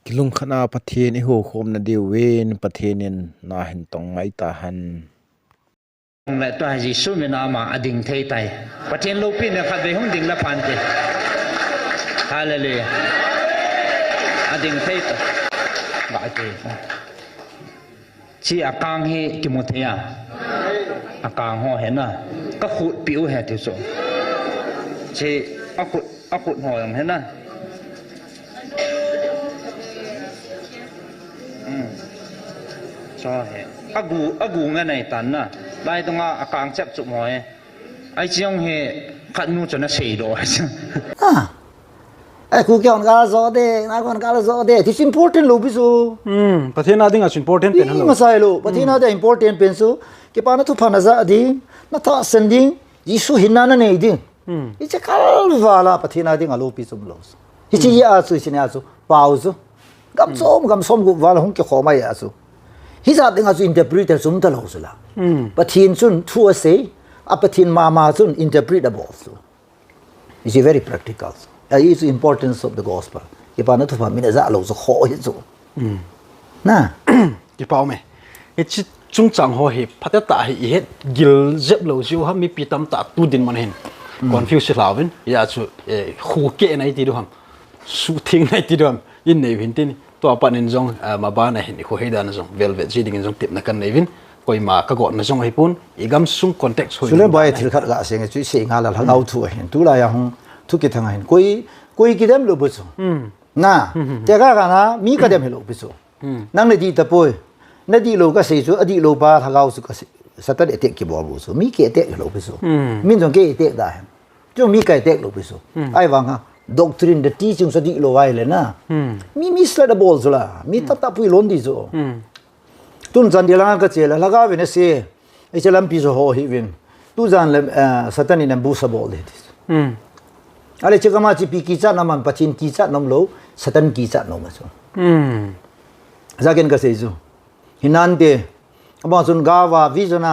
kilung khana pathian I ho khom na diu wen pathianin na hin tong mai ta han lại tòa gì số mình mà ading thay tay và thiên lâu pin là khát về hông đình là phản thế hallelujah ading thay tay vậy thì chỉ akang he kimothea akang ho hen na các khụt biểu hè tiêu số chỉ akut ho làm hen na cho hè agu nghe này tán na lại tung à càng chấp chụp mồi ai chiong he khát nu cho nó xì đồ ai khu kia on gala zo de na kon gala zo de this important lo bisu pathina ding as important pen hello masai lo pathina de important pen su ke pa na thu phana za di na tha sending jisu hinna na nei di I che kal wala pathina ding alo pi sum lo hi chi ya su sin ya su pause gam som gu wala hong ke khoma ya su hi za ding asu interpreter sum ta lo su la pathin sun thu ase a pathin mama sun interpretable su is very practical is the importance of the gospel ke pa na thu fa min za lo zo kho hi zo na ki pau me e chi chung chang ho hi phata ta hi he gil zep lo ju ha mi pitam ta tu din man hen confuse lawin ya chu khu ke nai ti do ham su thing nai ti do ham in nei hin tin to pa nin jong ma ba na hin ko he da na jong velvet ji ding jong tip na kan nei vin koi ma ka got na jong hi pun igam sung context ho sule bai thil khat ga seng chu se nga la hangau thu hen tu la ya hong thu ki thang hen koi ki dem lo bu chu na te ga na mi ka dem he lo bu chu nang ne di ta poi na di lo ka se chu adi lo ba hangau su ka satan etek ki bo bu chu mi ke etek lo bu chu min jong ke etek da hen chu mi ka etek lo bu chu ai wang ha doctrine the teaching so di lo wai le na mi sla da bol zu la mi ta pui lon di zo tun zan dia la ka che la ga ve ne se e che lam pi zo ho hi vin tu zan le satan in bu sa bol de ale che kama chi pi ki cha nam pachin ki cha nam lo satan ki cha no ma so za gen ka se zo hinan de aba sun ga wa visiona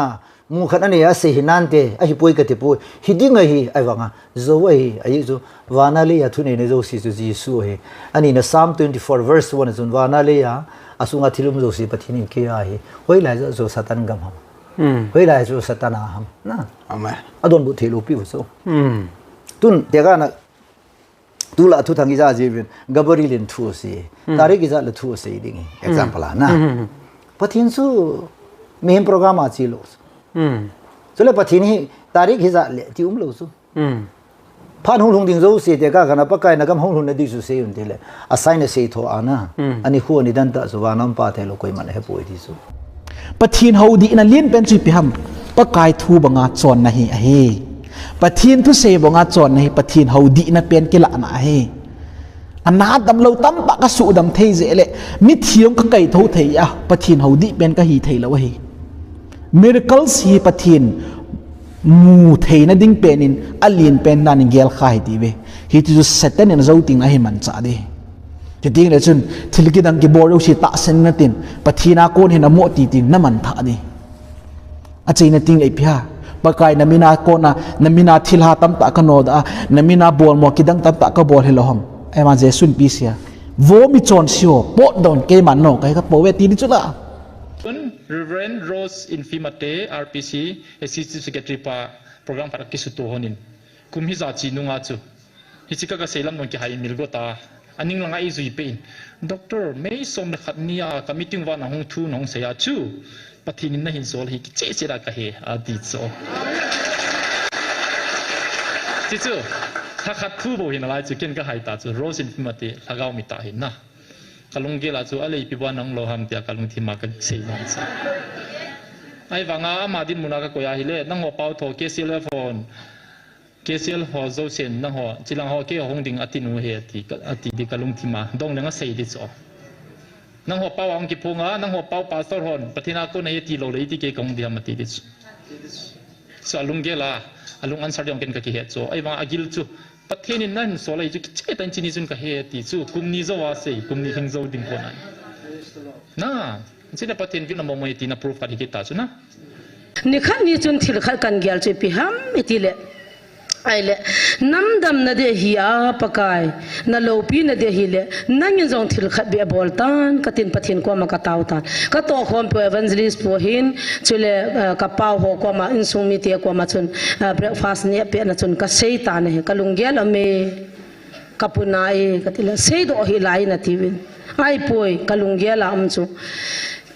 mu khan ani ase hinan te a hi poi ka te poi hiding hi ai wanga zo hi ai zo wanale ya thune ne zo si zo jisu he ani na psalm 24 verse 1 zun wanale ya asunga thilum zo si pathini ke a hi hoi la zo satan gam ham hoi la zo satana ham na amen adon bu thelu pi so tun te ga na tu la thu thangi ja ji bin gabari lin thu si tari gi ja la thu si ding example na pathin su main program a chi lo so le pathin hi tarik hi za le ti lo su phan hung ding zo se te ka kana pa kai na kam hung na di su se un te le assign se tho ana ani khu ani dan ta so wa nam pa the lo koi man he poi di su pathin ho di na lien pen chi pi ham pa kai thu banga chon na hi a he pathin thu se banga chon na hi pathin ho di na pen ke la na he ana dam lo tam pa ka su dam thei je le mi thiam ka kai tho thei a pathin ho di pen ka hi thei lo hi miracles hi pathin mu thei na ding penin alien pen nan gel khai ti ve hi tu satan en zo ting a hi man cha de ti ding le chun thil ki dang ki bor ro si ta sen na tin pathina kon hin amo ti tin na man tha de a chei na ting ei phia ba kai na mina ko na mina thil ha tam ta ka no da na mina bol mo ki dang tam ta ka bol he lo hom ai ma je sun pi sia vo mi chon sio po don ke man no kai ka po we ti ni chu la Reverend Rose Infimate RPC Executive Secretary pa program para kisuto honin kum hi za chi nunga chu hi chika ka selam non ki hai milgota aning langa i zui pein doctor may som na khatnia ka meeting wa na hong thu nong se ya chu pathin na hin sol hi ki che che ra ka he a di so chi chu tha khat thu bo hin lai chu ken ka hai ta chu Rose Infimate lagaw mi ta hin na kalung gela chu alei pi wan ang lo ham tia kalung thima ka sei na sa ai wanga ma din muna ka koya hile nang ho pau tho KCL phone KCL ho zo sen nang ho chilang ho ke hong ding atinu he ati di kalung thima dong nang sei di so nang ho pau ang ki phunga nang ho pau pastor hon pathina ko nei ti lo lei ti ke kong dia mati di so alung gela alung answer yong ken ka ki he so ai wanga agil chu pathin nan so lai chu che tan chini chun ka he ti chu kumni zo wa sei kumni hing zo ding ko nai na sina pathin vi na mo mai ti na proof ka ki ta chu na ni khan ni chun thil khal kan gyal che pi ham etile ai le nam dam na de hi a pakai na lo pi na de hi le nang in jong thil khat be bol tan katin pathin ko ma ka taw tan ka to khom pe evangelist po hin chule ka pau ho ko ma in sung mi te ko ma chun breakfast ne pe na chun ka sei ta ne ka lunggel ame kapunai katila sei do hi lai na tivin ai poi ka lunggel am chu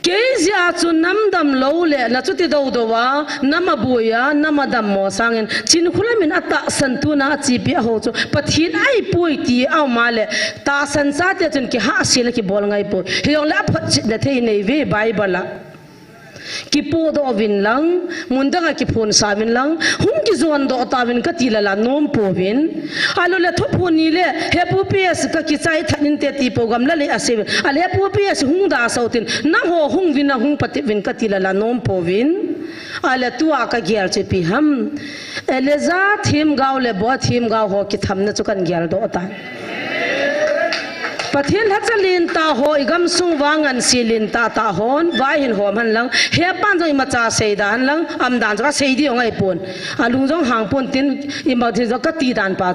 Kezia chu namdam lo le na chu ti do do wa namabuya namadam mo sangin chin khulamin ata santu na chi pi ho chu pathin ai pui ti aw ma le ta san sa te chun ki ha sil ki bol ngai po hi yong la phat chi na thei nei ve bible la ki po do vin lang mundanga ki phun sa vin lang hum ki zon do ta vin ka ti la la nom po vin alo le thopu ni le he pu ps ka ki chai thanin te ti po gam la le ase ale pu ps hung da sautin na ho hung vin na hung pati vin ka ti la la nom po vin ale tu a ka gyal che pi ham ele za thim gaw le bo thim gaw ho ki tham na chu kan gyal do ta pathian hachalin ta ho igam sung wangan silin ta hon vai hin hom han lang he pan jong macha seidan lang am dan ka seidi ngai pon alung jong hang pon tin imba thi ka ti dan pa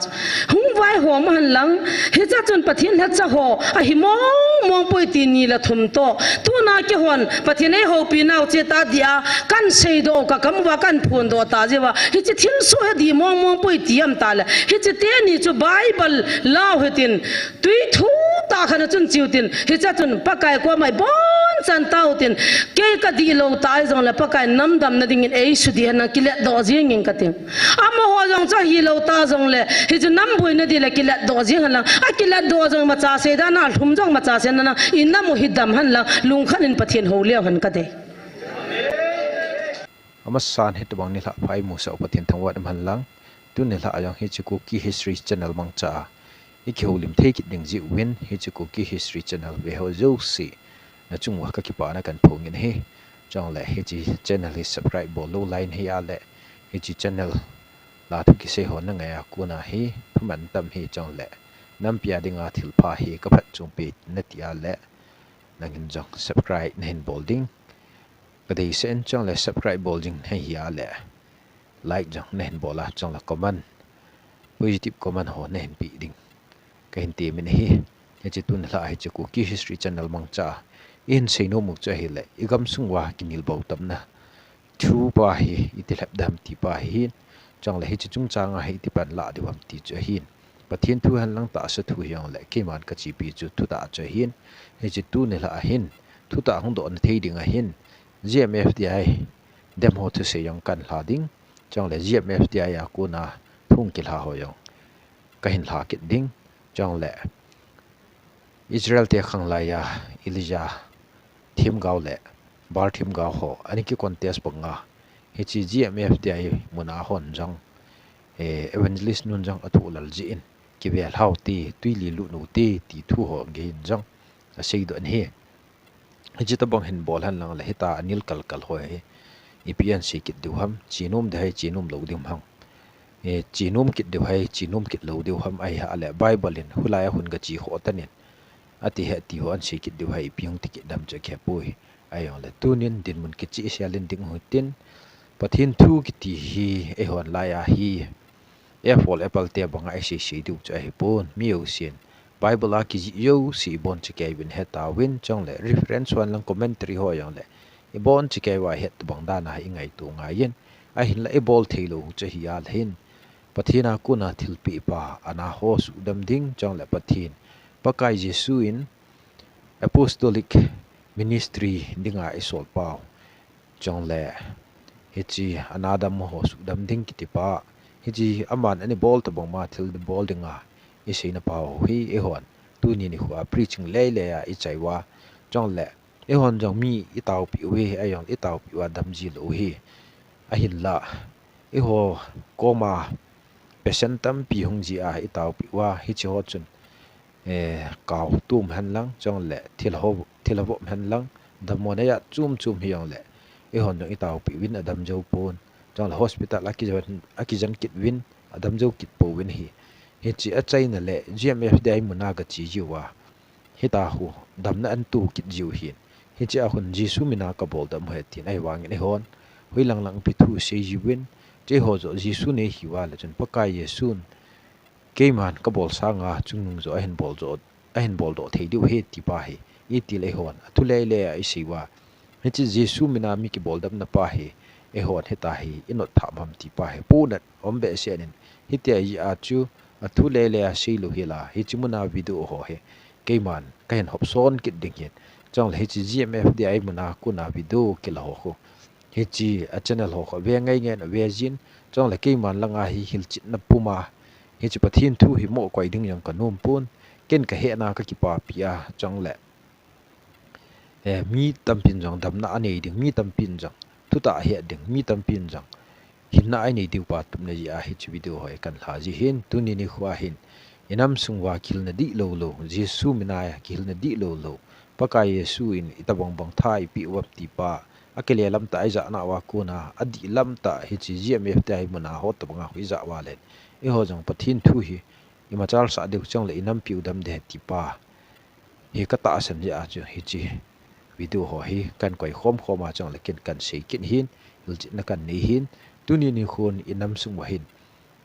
hung vai hom han lang he cha chun pathian hacha ho a hi mong poi ti ni la thum to tu na ki hon pathian ei ho pi naw che ta dia kan seido ka kam wa kan phun do ta je wa hi chi thil so he di mong poi ti am ta la hi chi te ni chu bible law hetin tui thu ta khana chun chiutin hi cha chun pakai ko mai bon chan tautin ke ka di lo tai jong la pakai nam dam na ding in ei su di na kilet do jing in katim ama ho jong cha hi lo ta jong le hi chu nam bui na di la kilet do jing han la a kilet do jong ma cha se da na thum jong ma cha se na in na mo hidam han la lung khan in pathian ho le han ka de amasan hit bang ni la phai mu sa pathian thangwat man lang tu ni la ayang hi chu ki history channel mang cha iki holim take it ding ji win hi chu ki history channel ve ho zo si na chung wa ka ki pa na kan phong in he chang le hi chi channel hi subscribe bo lo line hi a le hi chi channel la thu ki se ho na nga ya ku na hi phaman tam hi chang le nam pia dinga thil pha hi ka phat chung pe na ti a le nangin jong subscribe nen bolding ka dei sen chang le subscribe bolding hi a le like jong nen bola chang la comment positive comment ho nen pi ding ka hin ti min hi he chi tun la hi chu ki history channel mang cha in sei no mu cha hi le igam sungwa kinil bo tam na thu pa hi itilap dam ti pa hi chang le hi chi chung chang hi ti pan la diwam ti cha hin pathian thu han lang ta sa thu yong le ke man ka chi pi chu thu ta cha hin he chi tu ne la hin thu ta hung do na thei ding a hin gmfdi dem ho thu se yong kan la ding chang le gmfdi ya ku na thung ki la ho yong ka hin la ki ding chang le Israel te khang la ya Elijah thim gaw le bar thim gaw ho ani ki contest banga he chi gmf te ai muna hon jang evangelist nun jang atu lal ji in ki be hlau ti tuili lu nu ti thu ho ge in jang a sei do an he ji ta bang hin bol han lang le hita anil kal kal ho he ipian si kit du ham chinom de hai chinom lo dim hang chinom kit de hai chinom kit lo de ham ai ha le bible in hulaya hun ga chi ho tanin ati he ti ho an si kit de hai piong ti kit dam che khe pui ayong le tunin din mun ki chi sialin ding hutin pathin thu ki ti hi e hon la ya hi apple te banga ai si du cha hi pon miu sin bible a ki yo si bon che ke win heta win chong le reference wan lang commentary ho yang le e bon che ke wa het bang da na ingai tu nga yen a hin la e bol thelo che hi al hin pathina kuna thilpi pa ana ho su dam ding chong le pathin pakai jesu in apostolic ministry dinga isol pau chong le hichi anada mo ho su dam ding kitipa hichi aman ani bol to bong ma thil the bol dinga isina pau hi e hon tu ni ni huwa preaching le le ya i chaiwa chong le e hon jong mi i tau pi we ayong i tau pi wa dam ji lo hi a hin la e ho koma pesentam pi hung ji a i tau pi wa hi chi ho chun kaw tum han lang chong le thil ho han lang damone ya chum hiang le e hon dong itaw pi win adam jo pon chong le hospital akijan kit win adam jo kit po win hi chi a chaina le gmf dai muna ga chi jiwa hita hu damna an tu kit jiu hin chi a hun jisu mina ka bol dam he tin ai wang ni hon hui lang pi thu se ji win chế hồ zo Giêsu này hiwa là chân pakai Giêsu cái man cái bol sang à chung nung zo ahen bol do thấy điều hết thì pa he iti le hon thu le ai siwa he chi Giêsu mina mi ki bol dam na pa he e hon he ta he inot tham ham ti pa he pu nat ombe se nen hi ti ai a chu thu le a si lu hi la hi chi muna video ho he cái man cái hen hop son kit ding hin chong le hi chi GMF di ai muna ku na video ki la ho ko hi chi a channel ho ko ve ngai nge na ve jin chong le cái man langa hi hil chit na puma hi chi pathin thu hi mo kwai ding yang kanum pun ken ka he na ka ki pa pia chong le mi tampin jong dam na anei ding mi tampin jong thu ta he ding mi tampin jong hin na ai nei diu pa tum na ji a hi chi video hoi kan la ji hin tu ni ni khwa hin inam sungwa kil na di lo Jesu minaya kil na di lo paka Yesu in itabong bang thai pi wap ti pa akele lam ta aiza na wa kuna adi lam ta hi chi GMF ta hi muna hot to banga hui za wa len e ho jong pathin thu hi ima chal sa de chong le inam piu dam de ti pa hi ka ta san ja chu hi chi video ho hi kan koi khom khoma chong le ken kan sei kin hin il chi na kan ni hin tu ni ni khon inam sung wa hin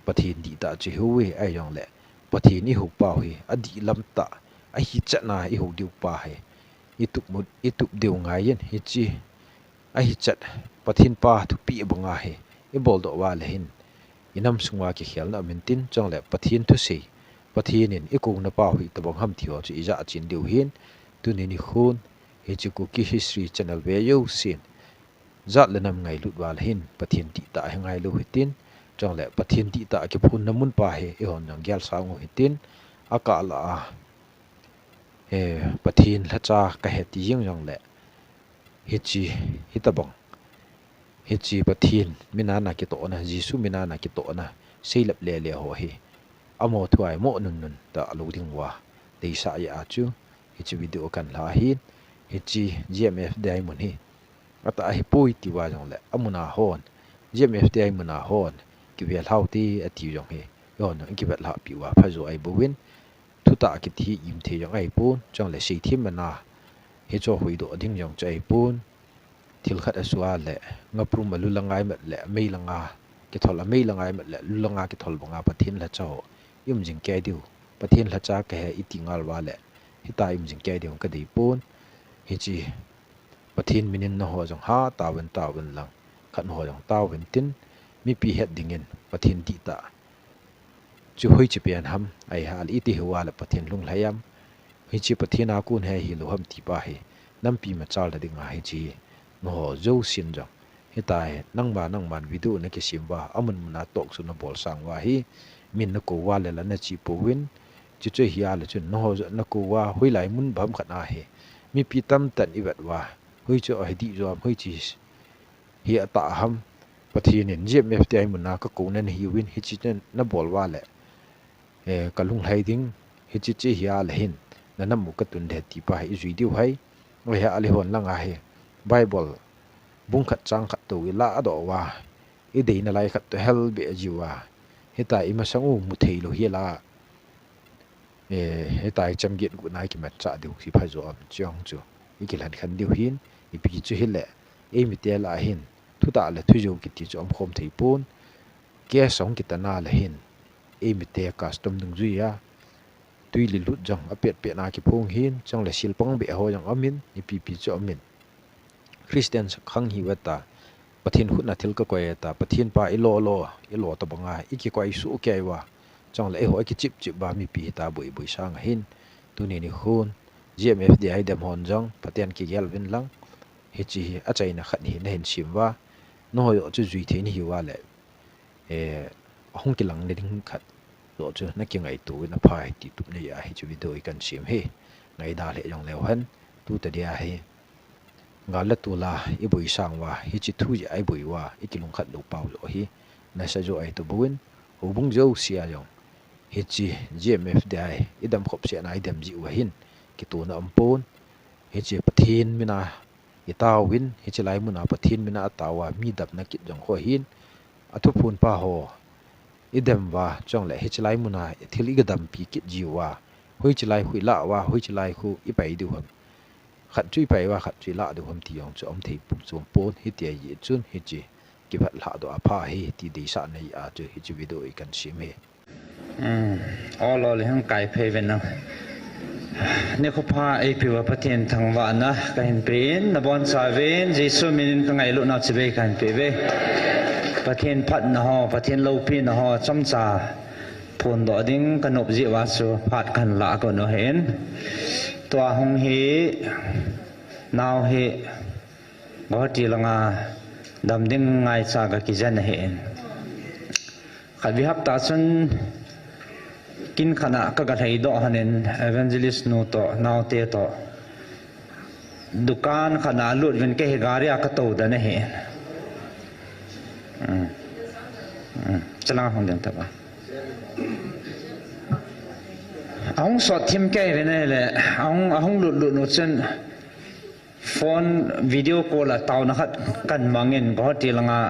pathin di ta chi huwe ai yong le pathin ni hu pa hi adi lam ta a hi chana i hu diu pa he itup deu ngai yen hi chi a hi chat pathin pa thu pi banga he e bol do wa le hin inam sungwa ki khial na min tin chong le pathin thu sei pathin in e kung na pa hui to bang ham thiwa chu iza chin deu hin tu ni ni khun he chi ku ki history channel ve yo sin zat le nam ngai lut wa le hin pathin ti ta ngai lu hitin chong le pathin ti ta ki phun namun pa he e hon nang gyal sa ngo hitin aka la pathin la cha ka he ti yeng jong le hi chi hitabong hi chi pathin mina na ki to na Jesu mina na ki to na seilap le ho hi amo thuai mo nun ta lo ding wa dei sa ya chu hi chi video kan la hin hi chi GMF dai mun hi ata hi pui ti wa jong le amuna hon GMF dai muna hon ki vel hau ti ati jong hi yon ki vet la pi wa pha zo ai bo win thu ta ki thi im the jong ai pun chong le sei thim na he cho hui do ding jong chai pun thil khat aswa le ngaprum alu langai mat le mei langa ki thol mei langai mat le lu langa ki thol bonga pathin la chaw yum jing ke diu pathin la cha ke itingal wa le hita yum jing ke diu ka dei pun hi chi pathin minin na ho jong ha tawen lang khan ho jong tawen tin mi pi het dingin pathin ti ta chu hoi chi pian ham ai hal iti huwa la pathin lung hlayam hi chi pathina kun he hi lo ham ti pa he nam pi ma chal da dinga hi chi no ho zo sin jong hi tai nang man video na ke simwa amun na tok su na bol sang wa hi min na ko wa le la na chi po win chi che hi ala chun no ho na ko wa hoi lai mun bam khat na he mi pi tam tan i wat wa hoi cho ai di zo hoi chi hi ata ham pathin in GMF ti ai mun na ka ko na hi win hi chi na bol wa le kalung hai ding hi chi chi hi ala hin na nam mu ka tun de ti pa hi zui diu hai oi ha ali hon langa he Bible bung khat chang khat to la ado wa i dei na lai khat to hel be jiwa heta ima sangu mu thei lo hi la heta cham get gu nai ki ma cha diu si pha zo am chong chu i ki lan khan diu hin i pi chu hi le e mi te la hin thu ta le thu jo ki ti chu am khom thei pon ke song ki ta na la hin e mi te custom dung zui ya tui li lut jong apet pe na ki phung hin chong le sil pong be ho jong amin i pi chu amin Christian khang hi wata pathin hut na thil ka koi ta pathin pa ilo to banga iki koi su ke wa chong le ho ki chip ba mi pi ta bui sang hin tu ni ni khun GMF di ai dem hon jong pathian ki gel vin lang hi chi a chai na khat hi na hin sim wa no yo chu zui the ni hi wa le hong ki lang ne ding khat lo chu na ki ngai tu na phai ti tu ne ya hi chu video I kan sim he ngai da le jong le han tu ta dia he ngala tu la I bui sang wa hi chi thu ai bui wa ikilung khat lo pau lo hi na sa jo ai to buin ho bung jo sia yong hi chi GMF dai idam khop sia na idam ji wa hin ki tu na ampon hi chi pathin mina itaw win hi chi lai muna pathin mina atawa mi dap na kit jong ho hin athu phun pa ho idam wa chong le hi chi lai muna thili ga dam pi kit ji wa hoi chi lai hui la wa hoi chi lai khu I pai du ham khát chui pai wa khát chui la du ham ti yong chu om thei pum chum pon hi ti yi chun hi chi ki vat la do apha hi ti di sa nei a chu hi chu video I kan sim he all all hang kai phe ven na ne ko pha ai piwa pathian thangwa na ka hin pin na bon sa ven jesu min ka ngai lu na chibe kan pe ve pathian phat na ho pathian lo pi na ho cham cha phun do ding kanop ji wa chu phat kan la ko no hen to hong hi now hi bo ti langa dam ding ngai cha ka ki jan hen khat vi hap ta chun kin khana ka ga thei do hanen evangelist no to now te to dukan khana lut ven ke hegaria ka to da ne he chala hong den ta ba ong so thim ke ve ne le ong lut no chen phone video call la taw na khat kan mangin go ti langa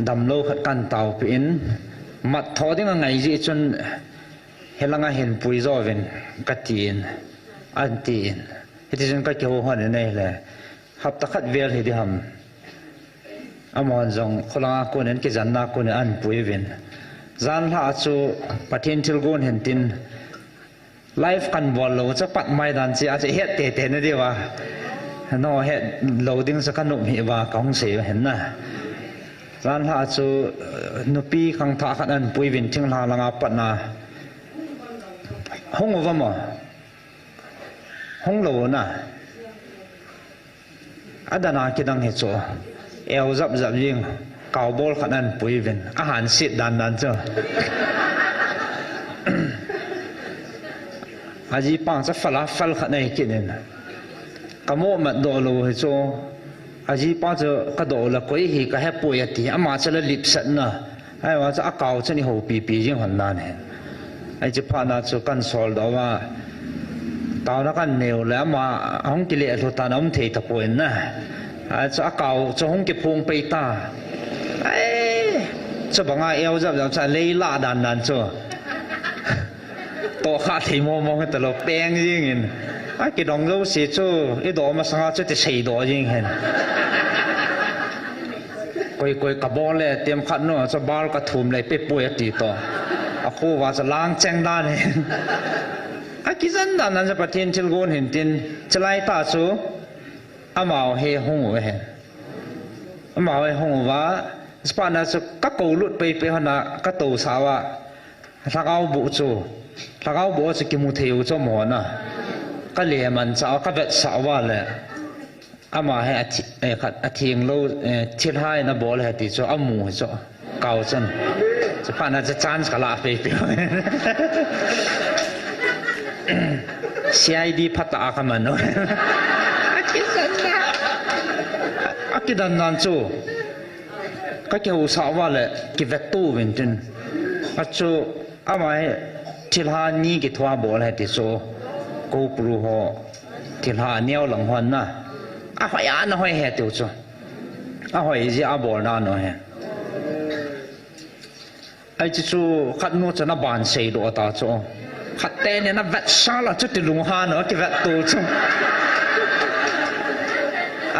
dam lo khat kan taw pin mat tho ding ngai ji chun helanga hen pui zo ven katin antin hitizun ka kyo hon ne le hap ta khat vel hi di ham amon jong kholanga ko nen ke janna ko ne an pui ven zan la chu pathin thil gon hen tin life kan bol lo cha pat mai dan chi a che het te te ne dewa no het loading sa kanum hi wa kaung se hen na zan la chu nupi khang tha khat an pui vin thing la langa pat na hong over mo hong lo na adana kidang he cho el zap zap ying kaw bol khat an pui vin a han sit dan dan cho aji pang sa fala fal khat nei kinin kamo mat do lo he cho aji pa cho ka do la koi hi ka he pui ati ama chala lip sat na ai wa cha akaw chani ho pi pi jing han nan he ai chi pha na chu kan sol do wa taw na kan neu la ma hong ki le thu ta nam thei ta poin na ai cha akaw cho hong ki phung pe ta ai cho banga eo jap jap cha lei la dan dan cho to kha thei mo mo ta lo peng jing in ai ki dong lo si chu I do ma sanga chu ti sei do jing hen koi koi ka bol le tiam khat no cha bal ka thum le pe pui ti to a khu wa cha lang cheng dan hen a ki zan dan nan cha pathin thil gon hin tin chalai ta chu amao he hong we hen amao he hong wa spana chu ka ko lut pe pe hana ka to sa wa thakau bu chu thakau bu chu ki mu theu chu mo na ka le man cha ka vet sa wa le ama he khat athing lo thil hai na bol he ti chu amu chu kau chan chu pa na cha chance ka la pe pe CID phata ka man no akidan nan chu ka ke u sa wa le ki vet tu vin tin achu ama he thil ha ni ki thwa bol he ti chu ko pru ho thil ha neo lang hon na a hoi an hoi he tu chu a hoi ji a bol na no he ai chu khat no chana ban sei do ta chu khat te ne na vet sa la chu ti lung ha no ki vet tu chu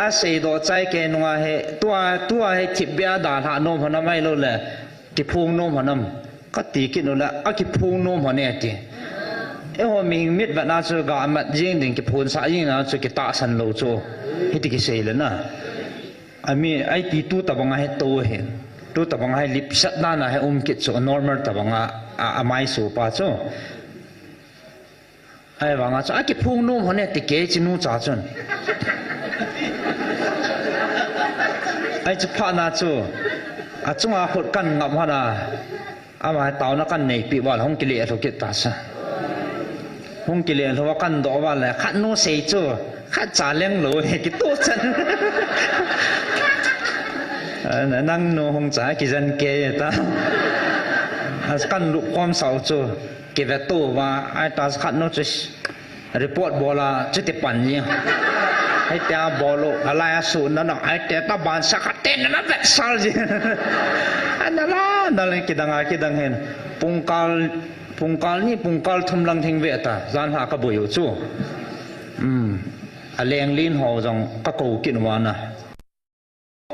a sei do chai ke no he tua he thip bia da ha no hona mai lo le ki phung no honam ka ti ki no la a ki phung no hone ti e ho ming mit ba na chu ga mat jing ding ki phun sa yin na chu ki ta san lo chu hi ti ki sei le na ami ai ti tu ta banga he to he tu ta banga he lip sat na na he ki chu normal ta banga a mai su pa chu ai banga chu a ki phung no hone ti ke chi nu cha chun ai chu pha na chu a chunga khot kan ngam hana ama taw na kan nei pi wal hong ki le tho ki ta sa hong ki le tho kan do wa la khat no sei chu khat cha leng lo he ki to chan nang no hong cha ki jan ke ta as kan lu kwam sau chu ki ve to wa ai ta khat no chu report bola chu ti pan ni ai ta bolo ala su na na ai ta ban sa khat ten na ve sal ji anala dalen kidang hen pungkal ni pungkal thum lang thing ve ta zan ha ka boyu chu aleng lin ho jong ka ko kin wa na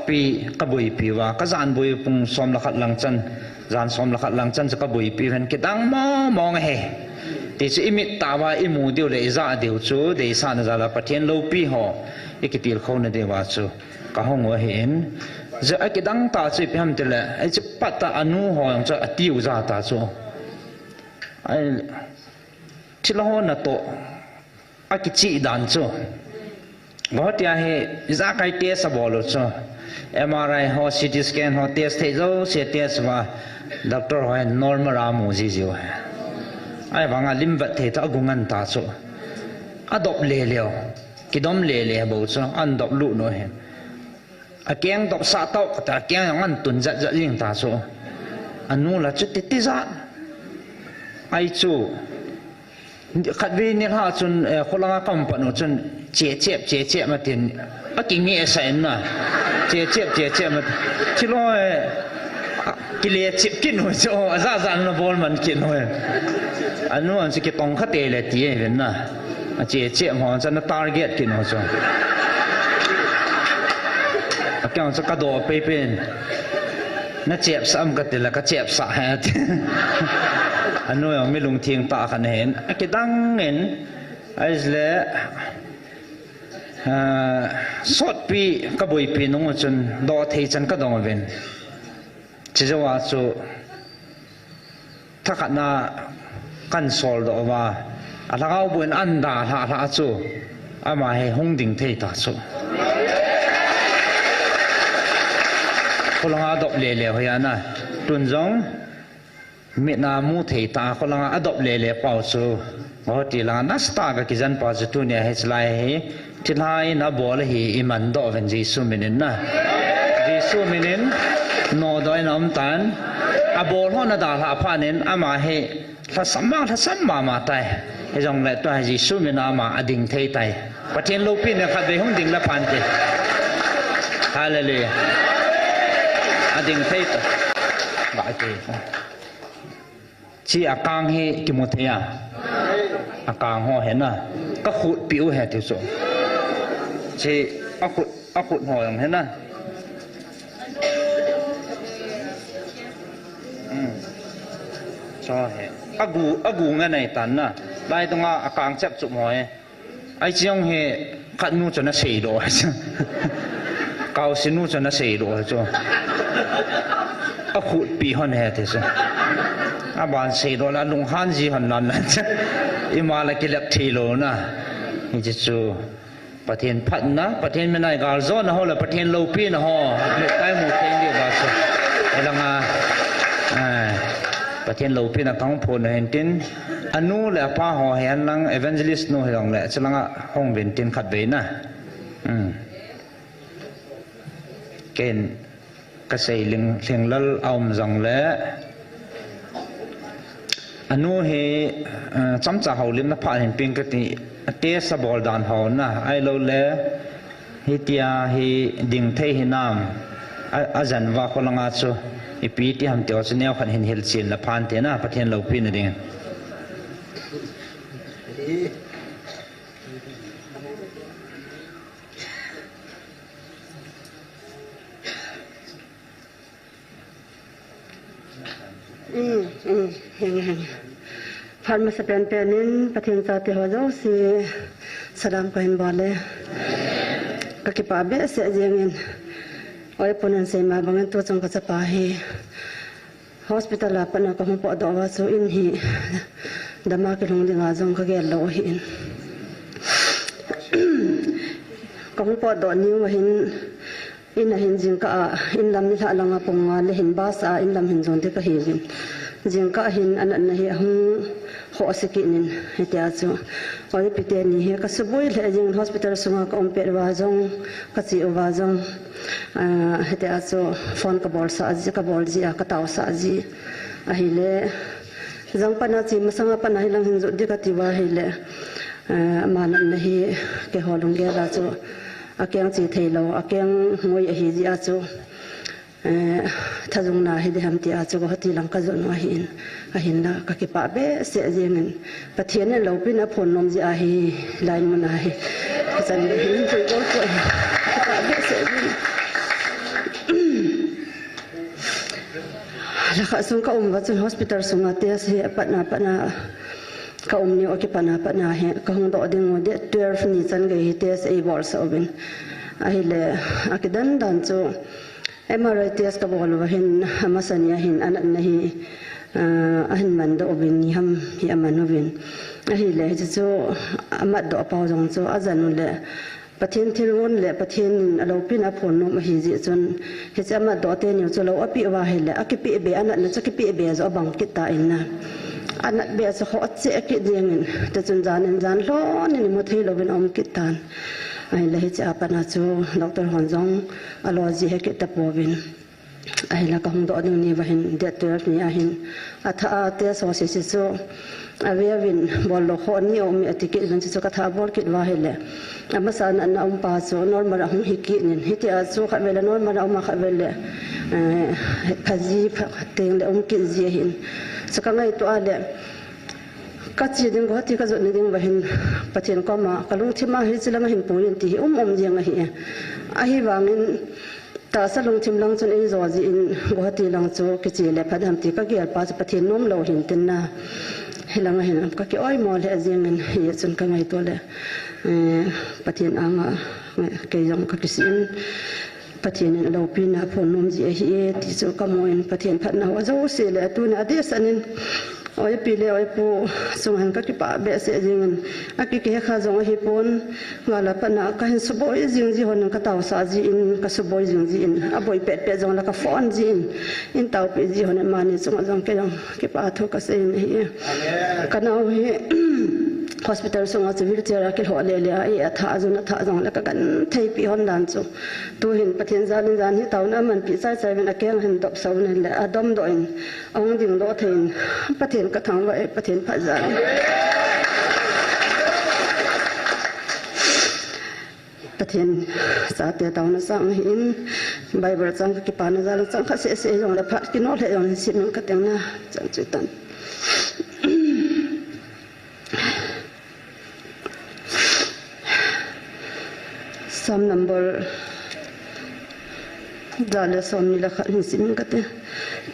pi ka bui pi wa ka zan bui pung som la khat lang chan zan som la khat lang chan ka bui pi ven ki dang mo mong he ti chi imit ta wa imu deu le za deu chu de sa na za la pathian lo pi ho ikitil kho na de wa chu ka hong wa hen za a ki dang ta chi pi ham te le ai chi pata anu ho yang cha atiu za ta chu ai chi la ho na to a ki chi dan chu बहुत या है इजा का टेस्ट बोलो चो MRI हो CT scan हो टेस्ट थे जो से टेस्ट वा डॉक्टर हो नॉर्मल रामू जी जो है आई वंगा लिम्बत थे तो गुंगन ता चो अदोप ले लियो किदम ले ले बहुत चो अनदोप लु नो है अकेंग दोप सातो ता अकेंग अंग तुन जत जत लिंग ता चो अनु ला चु तितिजा आई चोขัดวินิหาจนคนละกำปนุจนเจี๊ยบมาตินอากิงี้เสนน่ะเจี๊ยบมาที่ร้อยกิเลสกินหัวโจอาซาซันละบอลมันกินหัวอันนู้นสิกิตองขัดเตะเลยตีเห็นน่ะเจี๊ยบหัวจะน่า target กินหัวโจอาแกงจะกระโดดไปเป็นน่าเจ็บซ้ำกันแต่ละก็เจ็บสาหัสอันนู้นไม่ลงเทียงตากันเห็นไอ้กิดังเห็นไอ้เละสดปีกระบุยปีน้องจนดอเทจันก็ดองเวนจะว่าจูถ้าขัดนากันโซลดอว่าอะไรเอาบุญอันดาละจูอามาให้ห้องดิ่งเทตาจูคนละดอกเลี้ยวเฮียนะตุนจงมีนามูเทตาคนละอดอบเล่ๆเป่าสูบางทีละนัสตากกิจันปาจุตุเนี่ยเฮสไลเฮที่ไลนับบอลเฮอิมันดอเวนจีซูมินินนะจีซูมินินโนดอยน้ำตาลอบอลหัวนาดาลาพานินอามาเฮถ้าสัมมามาตายเฮจงเล็ดตัวเฮจีซูมินามาอดิ่งเทตายประเทศโลปีเนี่ยขัดไปห้องดิ่งละพันเตฮาเลลูยาอดิ่งเทตบาเตชีอากางเฮกิโมเทียอากางห่อเห็นน่ะก็ขุดผิวเห็ดที่สุดชีเอาขุดห่ออย่างเห็นน่ะชอบเห็ดอากูงั้นไงตันน่ะได้ตรงอากางจับจุ่มหอยไอ้เจ้าเฮขัดนู่จนน่ะเสียดอกเกาสินู่จนน่ะเสียดอกจ้ะเอาขุดปีห่อเห็ดที่สุดอาบานเสียดละลุงฮันจีหันนั่นนะอิมาลกิเลกทีโลนะนี่จะจูประเทศพัดนะประเทศไม่ได้กาลโซนะฮะละประเทศโลปีนะฮะเล็กใต้หมู่เทียนเดียวกันสิไอ้ละงาประเทศโลปีนะทั้งพลเห็นตินอนุและป้าหอเห็นนังเอเวนเจลิสต์นู่นอย่างแหละฉลังห้องเวนตินขัดเวนะเกณฑ์กระเสียลิงเสียงละเอามจังและอันนู้นเฮจำจ่าเขาลิมนับผ่านเห็นเป็นกติเตะสบอลดานเขานะไอ้เราเล่เฮตียเฮดิ่งเทหินามอาจารย์ว่าคนละงาชูอีปีที่ทำเดี๋ยวจะแนวขันเห็นเฮลซินละผ่านเทน่าประเทศเราพินเองผ่านมาสเปนเป็นนินประเทศชาติหัวเจ้าสีสดามก็เห็นบอลเลยก็คิดว่าเบสเสียจริงๆโอ้ยปนันเสียมาบางตัวจังก็จะไปฮอสพิทอลปนักก็คงปวดตัวว่าสู้อินฮีดามากิลงดิ่งอาจงก็เกลโลหินก็คงปวดตัวนิ้วมาเห็นอินเห็นจริงก็อินลำนี่ถ้าลังอาปงงานเลยเห็นบาสอินลำเห็นจนที่ก็เห็นจริงก็เห็นอันนั้นเหี้ยหงหัวสกินินเฮียจูโอ้ยพิเตนี่เฮียก็สบุยเลยจริงฮอสพิทอลสุงก็อมเปิดว่าจงก็จีอว่าจงเฮียจูฟอนกับบอลสาจีกับบอลจีก็เต่าสาจีเฮียเลยจังปนัดจีมาสังปนัดลังเห็นจุดที่ก็ที่ว่าเฮียเลยมานั่นเฮียเกี่ยวกับลงเกล้าจูอาเกียงจีเทโลอาเกียงงวยเฮียจีอาจูถ้าจงน่าให้ได้ทำที่อาจจะก็ที่หลังก็จะน่าเห็นนะก็คิดว่าเบสเสียจริงประเทศนี้เราเป็นผลนมจีอาให้ลายมันอาให้ก็จะเห็นจุดก็คิดว่าเบสเสียจริง lakha sung ka wa chun hospital sunga te se patna ka ni o ki pana he ka hung do ding de 12 ni chan ge te se bol sa obin a hi le akidan dan chu MRI test ka bol wa hin hamasania hin an nahi ahin man do obin ni ham hi aman obin a hi le chu amat do pa jong chu azanu le pathin thilwon le pathin alo pin a phon no hi ji chun he chama do te ni chu lo api wa he le akipi be an na chakipi be zo bang kita inna anat be so ho che ki dingin ta chun jan lo ni mo thei lo bin om kitan ai le he cha pa na chu Dr. Honjong alo ji he ki ta po bin ai la ka hung do ni wa hin de ter ni a hin atha te so se chu avin bol lo ho ni om atiki ben chu ka tha bol kit wa he le amasan an om pa so normal hung hiki nin hiti a chu kha vela normal om kha vela phaji teng le om ki ji hin saka ngai to ale ka chi ding go ti ka zo ni ding wa hin pathen ko ma kalung thima hi chilama hin puin ti om jeng hi a hi wangin ta salung thim lang chun in zo ji in go ti lang chu ki chi le phadam ti ka gyal pa pathen nom lo hin tin na hilang hin ka ki oi mo le jeng hi chun ka ngai to le pathian anga ke jong ka kisin pathian lo pina phon nom ji hi ti chu ka moin pathian phat na wa zo se le tu na de sanin oi pi le oi pu sung han ka ki pa be se jing aki ke kha jong hi pon ngala pana ka hin soboi jing ji hon ka taw sa ji in ka soboi jing ji in a boi pet pe jong la ka phone ji in taw pe ji hon ma ni chung jong ke jong ki pa tho ka se hi kana hi hospital sunga chu wheelchair ki ho le ai atha jong la ka kan thei pi hon dan chu tu hin pathian jan hi taw na man pi sai sai ben akeng hin dop sau ne le adom do in ong ding do thein pathian ka thang wa pathian pha jan pathian sa te taw na sang hin bible chang ki pa na jan chang kha se jong la pha ki no le jong sin ka teng na chang chu tan some number dale som ni la khan sin kate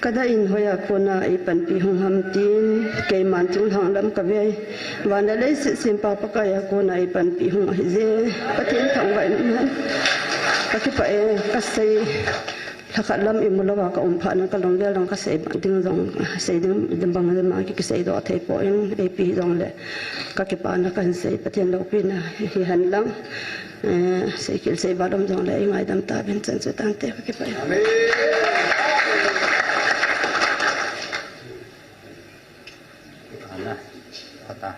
kada in hoya kona I pan pi hung ham tin ke man chung hang lam ka ve wana le sim pa pa ka ya kona I pan pi hung hi je pathin thang wa man ka ki pa e ka sei thakha lam I mulawa ka pha na ka long vel long ka sei ban ding jong sei ding bang ma ki sei do thei po in e pi jong le ka ki pa na kan sei pathin lo pi na hi han lang sei kil sei badom jong le ngai dam ta ben chen chu tan te ki pa ana ata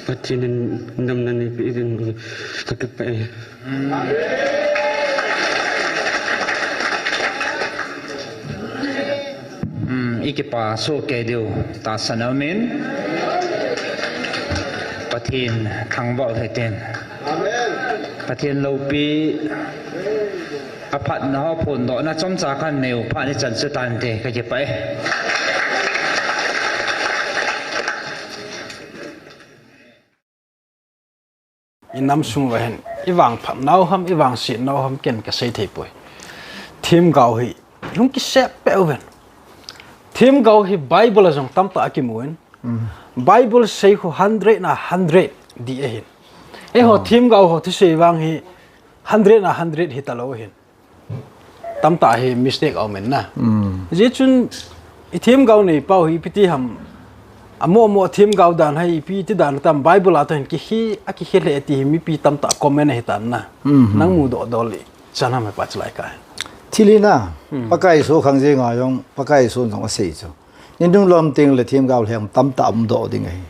pathin nam nan ni pi din ka ka pa ikipa so ke deu ta sanamin pathin thangbo theten amen pathin lopi aphat na ho phun do na chom cha kan neu pha ni chan chu tan te ka je pai inam sung wa hen iwang pham nau ham iwang si nau ham ken ka sei thei poi thim gau hi lung ki se pe oven thim gau hi bible jong tam ta ki muin bible sei khu 100 na 100 di e hin e ho thim gau ho thi sei wang hi 100 na 100 hi ta lo hin tam ta hi mistake au men na je chun I thim gau nei pau hi piti ham amo thim gau dan hai pi ti dan tam bible aton ki hi aki hele ti mi pi tam ta comment he tan na nang mu do doli chana me pach lai ka thilina pakai so khang je nga yong pakai so jong sei chu nin dung lom ting le thim gau hem tam ta do ding ai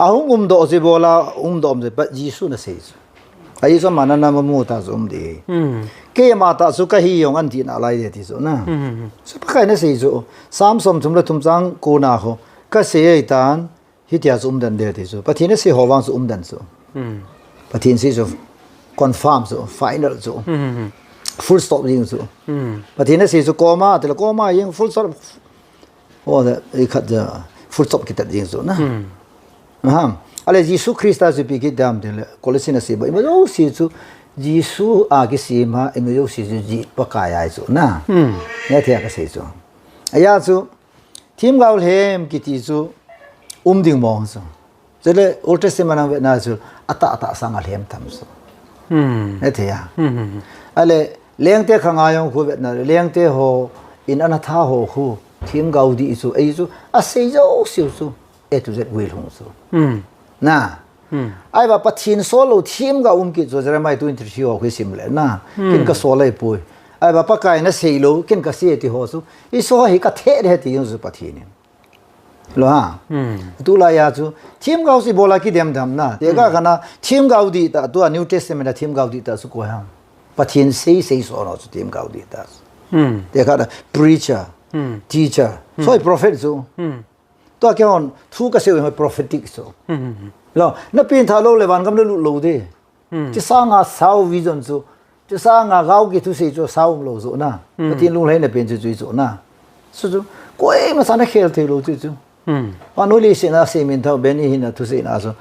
ahung do se bola do se pa jisu na sei chu ai so manana mu ta zum di ke ma ta su ka hi yong an ti na lai de ti so na so pakai na sei chu sam som chum la thum chang ko na ho ka se ai tan hi tia zum dan de ti so pathin se ho wang su dan so pathin se so confirm so final so full stop ding so pathin se so koma te koma yeng full stop ô da ai khat ja full stop kita jing zo na ha ale Jesus Christ as bi ki dam de kolesina se ba mo si chu Jesus a ki si ma mo si ji pa ka ya zo na ne thia ka se zo aya chu thim gaul hem ki ti chu ding mo zo jele Old Testament na na chu ata sang al hem tham zo ne thia ale leng te khanga yong khu vet na leng te ho in ana tha ho khu thim gau di chu ai chu a sei zo siu chu e tu zet wil hong so na ai ba pathin solo thim ga ki zo jara mai tu interview ho sim le na kin ka so lai pui ai ba pa kai na sei lo kin ka se ti ho su I so hi ka the de ti yong su pathin lo ha tu la ya chu thim gau si bola ki dem dam na te ga kana thim gau di ta tu New Testament na thim gau di ta su ko ha pathin sei so no chu thim gau di ta te ga preacher teacher so prophet so to ke on thu ka se prophetic so lo na pin tha lo le wan kam lu lo de chi sa nga sao vision so chi sa nga gao ki thu se cho sao lo so na pathin lu le na pin chu chu so na so chu ko e ma sa na khel the lo chu chu wa no le se na se min tha ben hi na thu se na so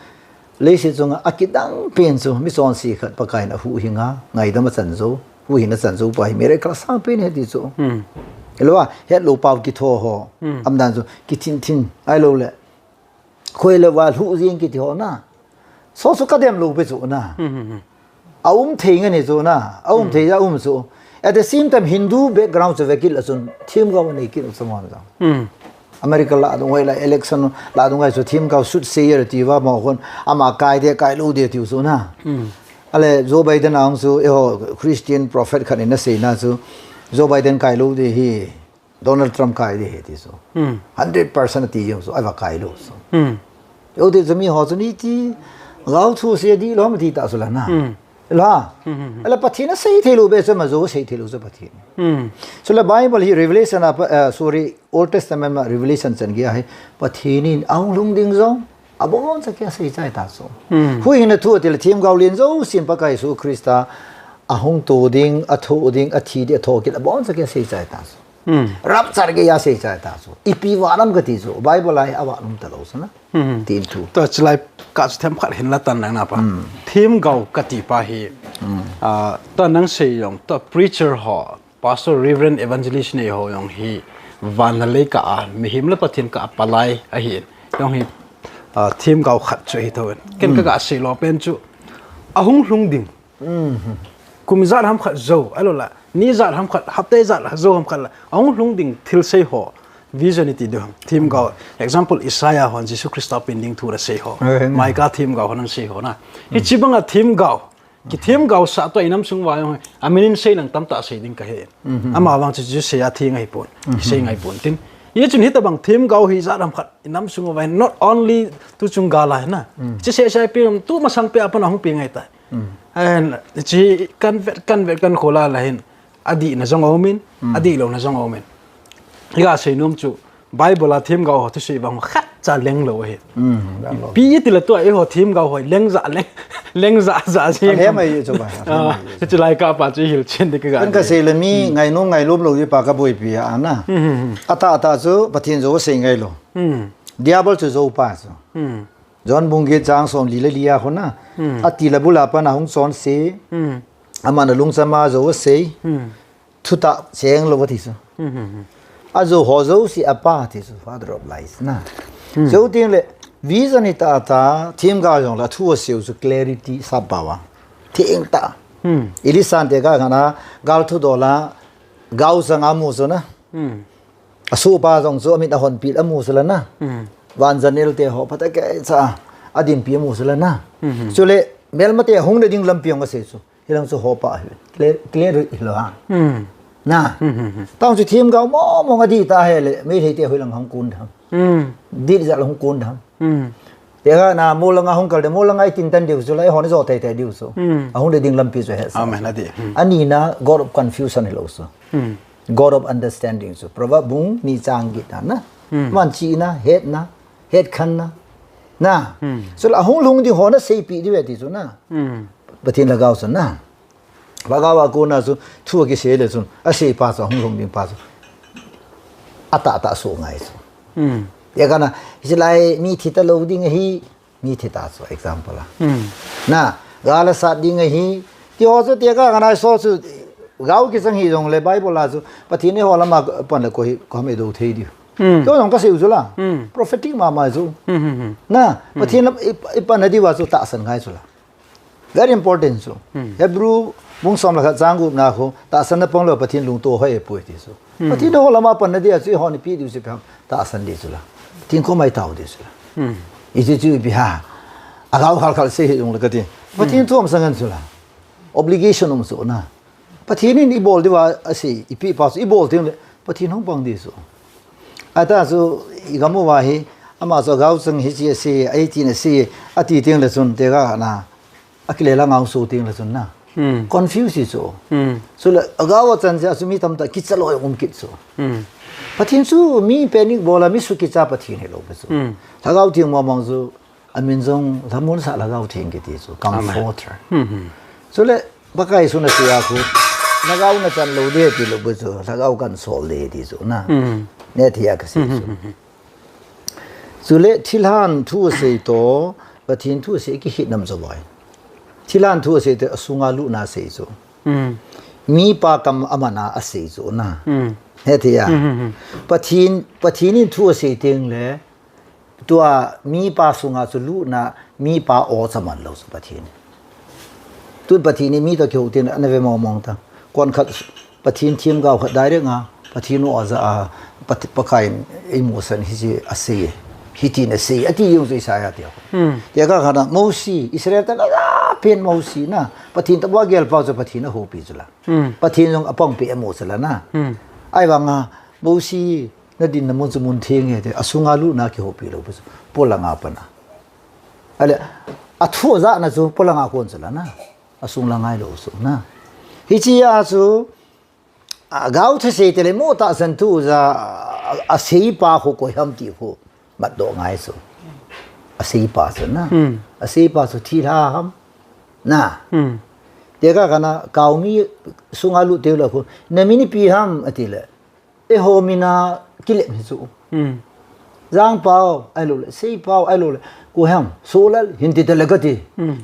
le se chu nga akidang pin so mi son si khat pa kai na hu hi nga ngai da ma chan zo hu hi na chan zo pa hi mere ka sa pin he ti so lo wa het lo pau ki tho ho am dan so ki tin ai lo le khoi le wa hu jing ki tho na so ka dem lo pe so na thei nge ne so na thei ja so at the same time Hindu background so vekil asun thim ga ne ki so ma da America la dong wai la election la dong ai so thim ga should say yer ti wa ma kon ama kai de kai lo de ti so na ale Joe Biden ang so Christian prophet khan na say na so Joe Biden kai lo de hi Donald Trump kai de he ti so 100% ti yong so ai va kai lo so yo de zami ho so ni ti gao thu se di lo ma ti ta so la na la ala pathina sei thelo be so ma zo sei thelo so pathin so la Bible hi Revelation sorry Old Testament ma Revelation chan gya hai pathinin aung lung ding zo abon sa kya sei chai ta so hu hin na thu tel thim gao lin zo sim pa kai su Krista ahong to ding atho ding athi de tho ki abon sa kya sei chai ta so rap char ge ya sei chai ta so ipi waram ga ti so Bible ai awa num ta lo so na tin thu to chlai ka them khat hin la tan nang na pa thim gau kati pa hi to nang sei yong to preacher ho pastor reverend evangelist ne ho yong hi van le ka mi him la pathin ka palai a hi yong hi thim gau khat chu hi thon ken ka sei lo pen chu ahung hlung ding kum zat ham khat zo alo la ni zat ham khat hapte zat zo ham khat la ahung hlung ding thil sei ho visionity do thim ga example Isaiah hon Jesus Christ pending thu ra sei ho mai ka thim ga hon sei ho na hi chibanga thim ga ki thim ga sa to inam sung wa yong aminin sei nang tam ta sei ding ka he ama wang chu ju sei a thi ngai pon sei ngai pon tin ye chun hita bang thim ga hi za ram khat inam sung wa not only tu chung ga la na chi sei sai pi tu ma sang pe apana hung pi ngai ta and chi kan khola la hin adi na jong omin adi lo na jong omin ya sei num chu Bible a thim ga ho tu sei bang khat cha leng lo he pi ti la to e ho thim ga ho leng za ji he mai chu ba chi lai ka pa chi hil chen de ka kan ka sei le mi ngai no ngai lom lo ji pa ka boi pi a na ata chu pathin zo sei ngai lo diabol chu zo pa so John Bungge chang som li le lia ho na ati la bula pa na hung son se amana lung sama zo sei thuta cheng lo ti so azo hozo si apa ti so father of lies na so tin le vision ita ta thim ga jong la thu se so clarity sa ba wa thing ta ilisan te ga na gal thu do la gau sang amu so na asu pa jong so mi ta hon pi amu so la na wan janel te ho pata ke cha adin pi amu so la na so le mel mate hong de ding lam pi ong se so hilang so ho pa clear lo ha na tao chỉ thêm gạo mò cái gì ta hay là mấy thầy tiêu hơi làm không cún thằng đi ra là không cún thằng thế cái na mua lăng không cần để mua lăng ai tin tan điều số lấy họ nó dò thầy điều số không để đình làm pi rồi hết amen adi anh na God of confusion hay lo so God of understanding so prabha bung ni chang git na man chi na head khan na so là không lung thì họ nó xây pi đi về thì số na bữa thiên là gạo số na Bagawa ko na so thu ki se le sun a se pa so hong ding pa so ata so ngai so ya kana islai mi thita lo ding hi mi thita so example la na gala sa ding hi ti ho so te ka kana so su gao ki sang hi jong le bible la so pathi ne ho la ma pan le ko hi ko me do thei di ko jong ka se u la prophetic ma ma so na pathi na ipan di wa so ta san ngai so la very important so hebrew mung som la jang gu na ko ta san na pong lo pathi lung to hoi pu ti so pathi no la ma pan di a chi ho ni pi di se pham ta san di so la tin ko mai tao di so la isi chu bi ha agao hal khal se jong la ka ti pathi to am sang so la obligation um so na pathi ni bol di wa asi ipi pas i bol ting le pathi no bang di so ata so igamu wa hi ama so gao sang hi chi se ai ti na se ati ting le sun te ga na akile la ngau so ting le sun na confuse so so la agaw chan ja sumi tam ta kichalo kit so pathin su mi panic bola mi su kicha pathin he lo so agaw ting mo mong so amin jong thamun sa lagaw thing ke ti so comforter so le bakai su na sia ko nagaw na chan lo de ti lo so agaw kan sol le ti so na ne thia ka si so le thilhan thu se to pathin thu se ki hit nam so boy thilan thu se te asunga lu na se so mi pa kam amana ase so na he thia pathin thu se teng le tua mi pa sunga so lu na mi pa o chaman lo so pathin tu pathin mi to kheu tin anave mo mong ta kon khat pathin thim ga khat direct nga pathin o za pakai emotion hi ase hitin ase ati yung so isa ya ti ya ka khana mosi israel ta pen mosi na pathin ta wa gel pa so pathin na ho pi zula pathin jong apong pe emo sala na ai wa nga mosi na din na mon mun theng he te asunga lu na ki ho pi lo polanga pa na ale athu za na so polanga kon sala na asung la ngai lo so na hi chi ya so gao the se te le mo ta san tu za a sei pa ho ko ham ti ho mat do ngai so a sei pa so na a sei pa so thi la ham na te ka kana kaw mi sunga lu te lo ko na mini pi ham atile e ho mina kile mi so zang pao ai lo le sei pao ai lo le ko ham solal hindi te lagati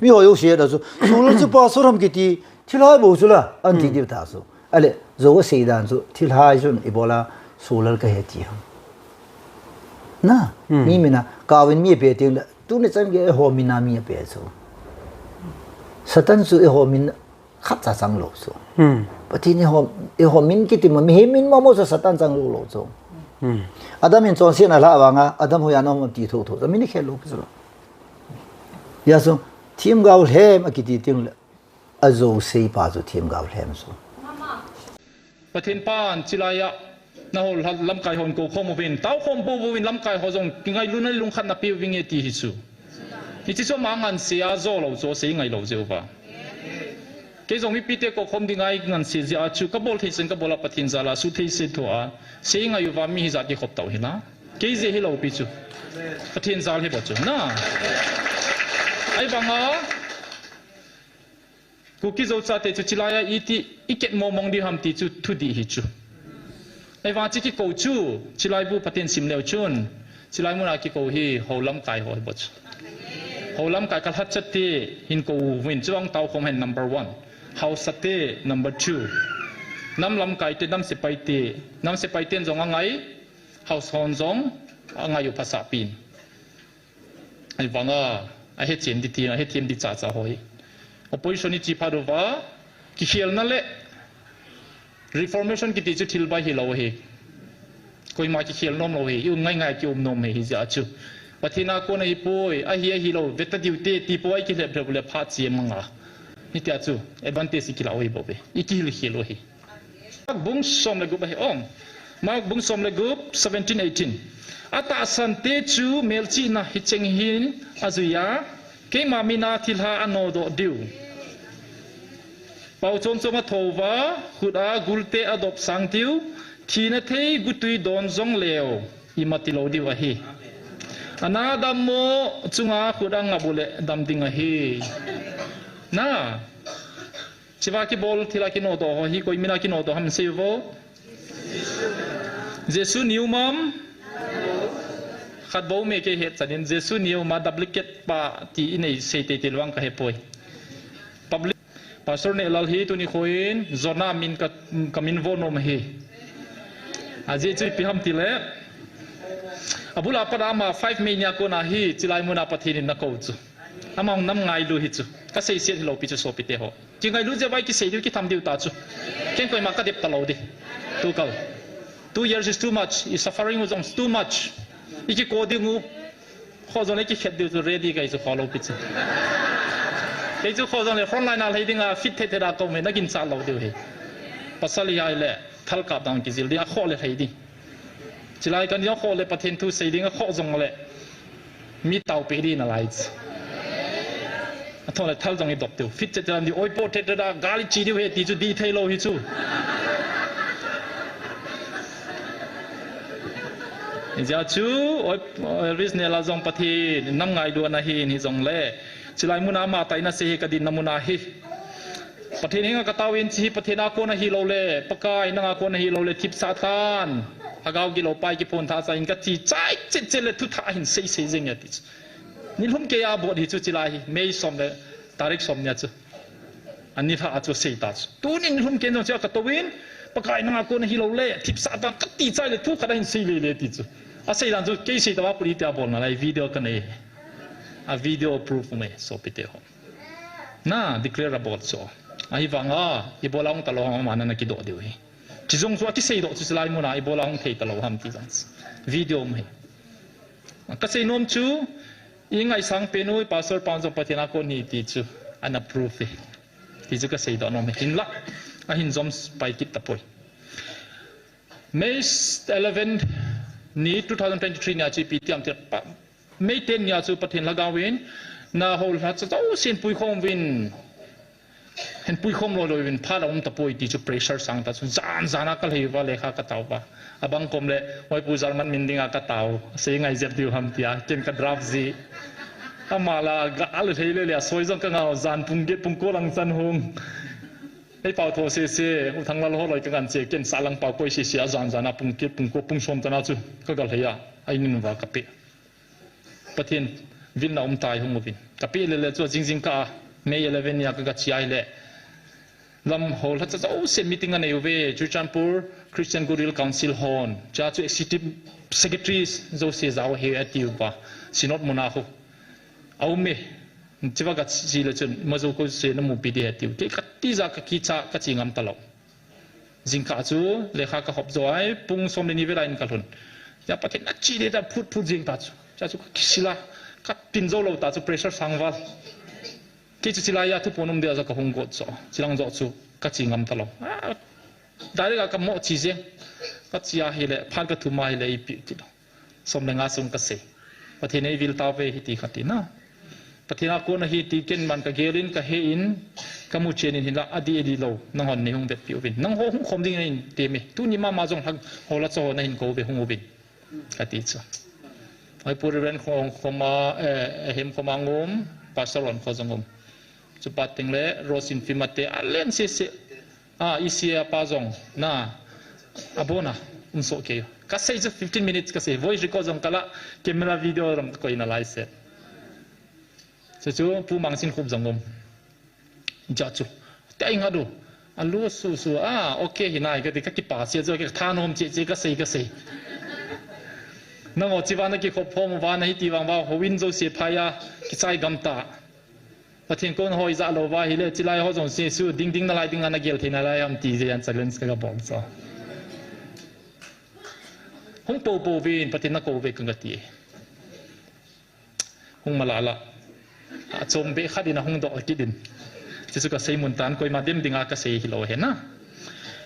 mi ho yo she da so solal chu pa so ram ki ti thilai bo so la an ti di ta so ale zo sei dan so thilai jun ibola solal ka he ti ham na mi mina kawin mi pe ting tu ne chang ge ho mina mi pe so satan su e ho min khat cha chang lo so pati ni ho min ki ti ma mi min ma mo so satan chang lo so adam in chon sin ala wa nga adam ho ya no ti tho tho mi ni khe lo so ya so thim gaul hem ki ti ting azo sei pa zo thim gaul hem so pathin pan chilaya na hol lam kai hon ko khom win taw khom bo win lam kai ho jong kingai lunai lung khat na pi wing e ti hi chu hi chi so mangan sia zo lo zo sei ngai lo zeu ba ke jong mi pi te ko khom dingai ngan si ja chu ka bol thei sen ka bola pathin zala su thei se to a sei ngai wa mi hi za ki khop taw hi na ke je hi lo pi chu pathin zal hi bo chu na ai banga ku ki zo cha te chu chilaya iti iket mo mong di ham ti chu thu di hi chu ai wa chi ki ko chu chilai bu patin sim leo chun chilai mu na ki ko hi holam kai ho bo chu holam kai kal hat chati hin ko win chuang taw khom hen number 1 house sate number 2 nam lam kai te nam se pai ten jong angai house hon jong angai yu phasa pin ai wanga a he chen di ti a he thiam di cha cha hoi opposition ni chi pharuwa ki khel na le reformation ki ti chu thil ba hi lo he koi ma ki khel nom lo he yu ngai ngai ki nom he hi ja chu pathina ko nei poi a hi lo veta diute ti poi ki le le pha chi manga ni tia chu advantage ki la oi bo be iki hi hi lo he bung som le gu ba he ong mak bung som le gu 17 18 ata san te chu melchi na hi cheng hin azuya ke ma mina thilha ano do diu pau chom choma thova khuda gulte adop sangtiu thina thei gutui don jong leo imati lo di wa hi ana dammo chunga khuda ngabule dam dinga hi na chiwa ki bol thila ki no do hi koi mina ki no do ham sevo jesu new mom ขัดบ่เมกเหตุจันเจสุนิวมาดับลิเกตปะที่ในเซติติลวังกะเฮปอยพับลิกพาสเตอร์เนลฮีตุนิโคอินจอนามินกับมินโวนอมเฮอาเจจุพิฮัมติเลอบุลาปดามา5 เมเนียโกนาฮีจิไลมุนาปะทินินักอุจุอามังน้ำไงดูฮิจุก็เสียเสียเราพิจุโซปิเตโฮจึงไงรู้จะไว้กิเสียดูกิทำดิวตาจุเก่งกว่ามาก็เด็บตลอดดิตัวเก่า 2 years is too much is suffering was too much อีกโคดิ้งูข้อจนไอ้กิเข็ดดิวตัวเรดี้ก็จะ follow พิจุไอ้จุข้อจนเลย front line อะไรดิ้งอ่ะ fit เทเดราโกเมนักกินซาเราดิวเฮปัสสาวะเลยทัลกับดังกิจิลดีอ่ะข้อเลยให้ดิจิไลกันยังข้อเลยประเทศทุเสียดิ้งอ่ะข้อจงเลยมีเตาไปดีน่าไลซ์ทอนเลยทัลจงอีดอกดิว fit เทเดราดิโอ้ยโปรเทเดรากาลิจีดิวเฮติจูดีเทลโลฮิจูนี่จะชูโอ้ยริสเนลาจงปฏิน้ำไงดูนะฮีนี่จงเล่จิไลมุนามาไตน่าเสียกดินน้ำมุนาฮีปฏินี้ก็ตาวินชีปฏินักคนฮีโลเล่ปกายนักคนฮีโลเล่ทิพสาธานหากเอากิโลไปกิพนท่าใจอินกัดจีใจเจเลทุท่าหินเสียเสียยังไงติจูนี่ลุ่มเกียร์บดฮิจูจิไลไม่สมเลยตาริกสมเนี่ยจูอันนี้ท่าจูเสียตาจูตัวนี้ลุ่มเกียร์จงเจ้ากัตวินปกายนักคนฮีโลเล่ทิพสาธานกัดจีใจเลยทุกขณะหินเสียเลยติจูอาศัยดังจูเกี่ยสิตว่าปุริตาบอลนั่นไอ้วิดีโอกันเองอ่ะวิดีโอพิสูจน์มั้ยสอบไปเถอะน่า declare about so ไอ้ฟังอ่ะอีโบลาองตลอดมานั่นกิโดเดียวจิจงส่วนที่เสียดจุดลายมุนาอีโบลาองเทตลอดทำที่จังวิดีโอมั้ยก็เสียนมชูยังไงสังเป็นอุ้ยพาสเตอร์ปานจงปฏินักคนนี้ที่จูอันนั้น proof ที่จูก็เสียดอนมั้ยหินละหินจอมไปกิตตะปอย May 11 นี้ 2023เนี่ยจีปีที่อันเดียร์ไม่เต็นเนี่ยจูปฏินักกาวินน่าโหลฮัตจะเอาเส้นปุยคงวินเห็นปุยคมโรยวินพาเราตะปุยที่จะเพรสเชอร์สังตัดสุนจานนักเลยว่าเลขากระเตาปะอาบังคมเลยวัยปุยจารมันมินดิ้งกระเตาเสียงไงเจ็บดิวฮัมตียเก่งกระดราฟซีอามาละอะไรเที่ยวเลยสวยจังกันเอาจานปุ่งเก็บปุ่งโกลังจันหงไอ้เป่าโทเสียทั้งเราหัวลอยกันเสียเก่งสาลังเป่าโกยเสียจานปุ่งเก็บปุ่งโกปุ่งชมจันเอาจูก็กระเลยไอ้นี่นึกว่ากระเปะประเทศวินน่าตายหงวินกระเปะเลยจูจริงๆก็May 11เนี่ยก็ชี้ไอ้เล่ลำโหลถ้าจะเอาเซ็นมีติ้งกันในยูเว่จูจันปูร์คริสเตียนกูริลคาวน์ซิลฮอนจะจูเอ็กซิคิวเซคเรตรีจะเสียจะเอาเฮียติวปะสินอตมุนาโฮเอาเมที่ว่าก็ชี้เลยจนมาจูก็เสียน้ำมูปีเดียติวที่กัดที่จะกัดขี้ชากัดจิงอัมตลอดจิงข้าจูเลขาก็หอบจอยปุ่งสมในนิเวศอินกันทุนจะประเทศนักจีเดียพูดจิงตาจูจะจูกิสิละกัดปินโจโลตาจูเพรสเชอร์สังวัลที่จุดลายทุกคนนุ่มเดียวจะกหงกดโซ่จิลังโจจูกัดจิงอัมตลอดได้เลยก็หมดชีเจกัดจิอาเฮเลพันกัดทุ่มมาเฮเลอีพิจิตสมในงานส่งกัดเสประเทศนี้วิลตาเวฮิติขัดตินะประเทศนักคนฮิติเกนมันกับเกลินกับเฮอินกับมูเชนินหินละอดีโลนังหอนในหงเด็ดผิวบินนังหงคมดิ้งในเตมิตุนิมาจงทักโหละโซ่ในหินโกเบหงบินกัดติจ้ะไอ้ผู้เรียนของมาเห็นของมางมปัสสาวะของจงมจุดติงเล่โรสินฟิมาเตอเล่นเสียอีเสียป้าจงน่าอาโบน่ะโซเกย์ก็เสียจะ15 minutesก็เสีย voice record จงก็ละแคมราวิดีโอรำก็อินาไลซ์เสร็จจู่ผู้มังสินคุบจงมจัดจู่แต่ยังไงดูอันรู้สู้โอเคหินายก็ติก็กิปาเสียจู่ก็ท่านมเจก็เสียนั่งอจิวานักกิขบพมวานาฮิติวังว่าหัววินโจเสียพายากิใจกำตาประเทศคนหอยจะเอาว่าฮิเลจิไลเขาส่งเสียสู้ดิ้งนั่นไรดิ้งนั่นเกี่ยวที่นั่นไรอันตีเจียนสักเล่นสักกระบอกซะหงปูวินประเทศนักโกเวกันกันตีหงมาลาละจมเบขัดินะหงดอกกิดินจะสุกเสียมุนตันคอยมาเดิมดิ้งอากาศเสียฮิโลเห็นนะ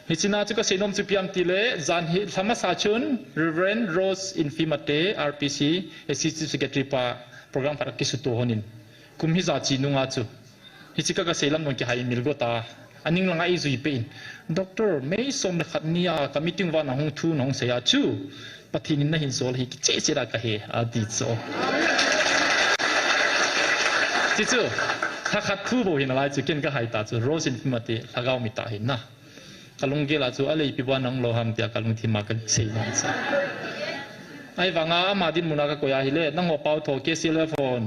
ฮิจินาจุกเสียนมจุพิอัมติเลจานฮิธรรมศาสตร์ชุน Reverend Rose Infimate RPC Executive Secretary ปะโปรแกรมภารกิจสุดโตหนินคุมฮิจาจีนุงอาจูฮิจิกก็เสียลำนวนกี่หายมิลโกตาอันนี้ลังไอซุยเป็นด็อกเตอร์ไม่สมขัดเนียกับมิติว่าน้องทูน้องเสียจูปฏินินหินโซลฮิเจเจระกะเฮอดีโซจิจูถ้าขัดทูโบหินอะไรจูเก่งก็หายตาจูโรสินฟิมาเตถ้าเราไม่ตาเห็นนะกะลงเกลาจูอะไรปีว่าน้องโลหัมเตียกะลงที่มากันเสียนั่นซะ ไอ้วังอามาดินมุนักก็ยาฮิเลนั่งหัวเป่าโถเกสิลฟอน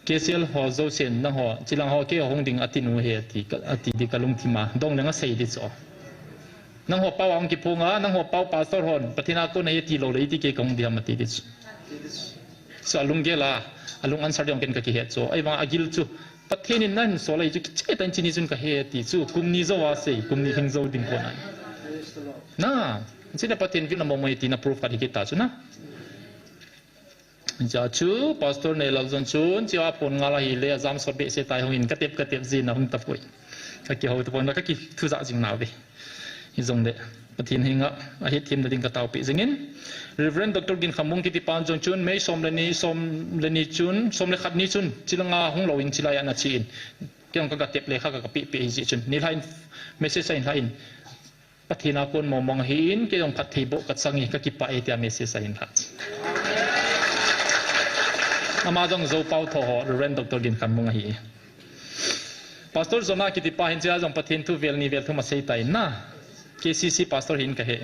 เกสิลหัวโจเซนนั่งหัวจิลังหัวเกี่ยวหงดิ่งอตินูเฮติอติดิกลุงทิมาดงนั่งเสียดิโซนั่งหัวเป่าอังกิพงอ่ะนั่งหัวเป่าปาสตอร์ฮอนปฏินาโกนเฮติโลเลยที่เกี่ยวกับดิอามาติดิโซส่วนลุงเกล่าลุงอันสารยองกันกับเฮตโซไอ้วังอากิลจูประเทศนี้นั่นโซเลยจูคิดเจตันจินิจุนกับเฮติจูกุมนิโซวาเซกุมนิหิงโซดิ่งคนนั้นน่าสินะประเทศวิลามองไม่ตีน่าพรูฟกันที่kitaจูนะจ้าจูพาสตอร์เนี่ยเราจนจูนจีว่าผลงานอะไรเลยจำสอบเบสตายหงอินกระเทียบจีนนะหงตะปุยก็เกี่ยวกับผลแล้วก็กี่ทุจริตหนาวไปอีจงเดประเทศหิงอ่ะอาทิตย์ทีมเดินกระตาวปีจริงๆ Reverend Dr. กินขมุงกิติปานจงจูนไม่สมเลนีจูนสมเลขัดนี้จูนจิลงาหงเราอินจิลายนาจีนเกี่ยวกับกระเทียบเลยข้ากับปีปีจีจูนนี่ไลน์ไม่ใช่ใช่ไลน์ประเทศนักคนมองเห็นเกี่ยวกับพัฒน์บกสังก์กับกิปะเอติอาไม่ใช่ใช่ไลน์อามาจงโจเป่าทอหรือเรนด็อกเตอร์กินขมุงเห็นพาสตอร์จงนากิติปาเห็นจะจงประเทศทุเวลนิเวลทุมาเสียใจนะ KCC พาสตอร์เห็นกันเห็น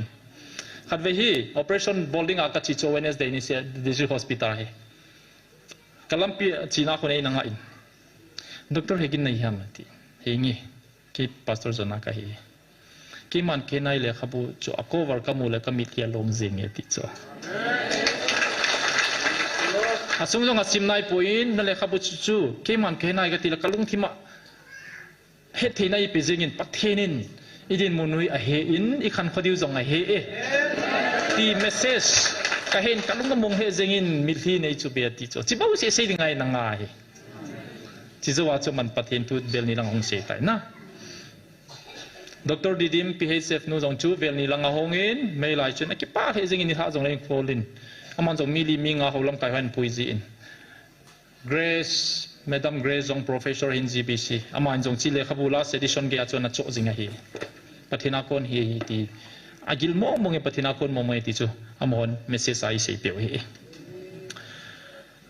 ขัดเวฮี Operation Bowling อากัดชิโจเวนสเดย์นี่เสียดิจิทัล Hospital เห็นกลัมปีจีน่าคนนี้นั่งอินด็อกเตอร์เห็นในยามที่เห็นงี้ที่พาสตอร์จงนากันเห็นกี่มันแค่ไหนเลยครับบุจูอักโควาร์กัมูเลยก็มีเทียลมซิงเอติโซอาสมจงอาซิมนายพูอินนั่นเลยครับบุจูกี่มันแค่ไหนก็ตีละกลุงที่มาเฮ็ดที่ไหนไปซิงินปัทเทนินอีดินมุนุยเฮอินอีขันขดิวจงเฮเอที่เมสเซจก็เห็นกลุงก็มองเฮซิงินมิที่ในจูเบียติโซที่บ้าเสียสิ่งไงนังไงที่จะว่าจะมันปัทเทนทุดเบลนี่ลังหงเสียใจนะDr. Didim PHF nu jong chu vel ni langa hongin mai lai chen ki pa he jing ni ha jong leng folin aman jong mili minga holam kai han puizi in Grace Madam Grace jong professor in GBC aman jong chile khabula sedition ge achona cho jinga hi pathina kon hi ti agil mo mo nge pathina kon mo mo ti chu amon message ai sei pe hi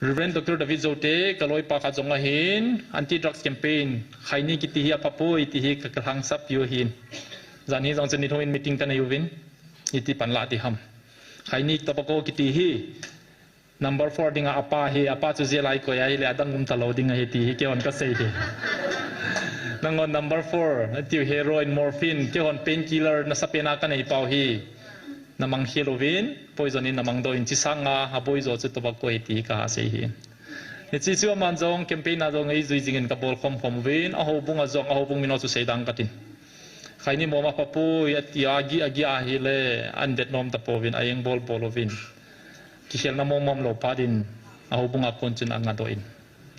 Reverend Dr. David Zote kaloi pa ka jonga hin anti drugs campaign khaini ki ti hi apapoi ti hi ka hang sap yu hin zani jong chani thoin meeting ta na yuvin iti panla ti ham khaini topako ki ti hi number 4 dinga apa hi apa chu je lai ko ya hi le adang um talo dinga hi ti hi ke on ka sei hi nangon number 4 ti heroin morphine ke on painkiller na sapena ka nei pau hi namang heroin poison in namang do in chisanga haboi zo chu tobacco eti ka sei hi ni chi chu man jong campaign na jong ei zui jingin ka bol khom khom win a ho bunga jong a ho bung mino chu sei dang katin khaini moma papu ya ti agi a hi le an det nom ta povin ayeng bol bolovin ki hel na mom lo padin a ho bunga kon chun anga do in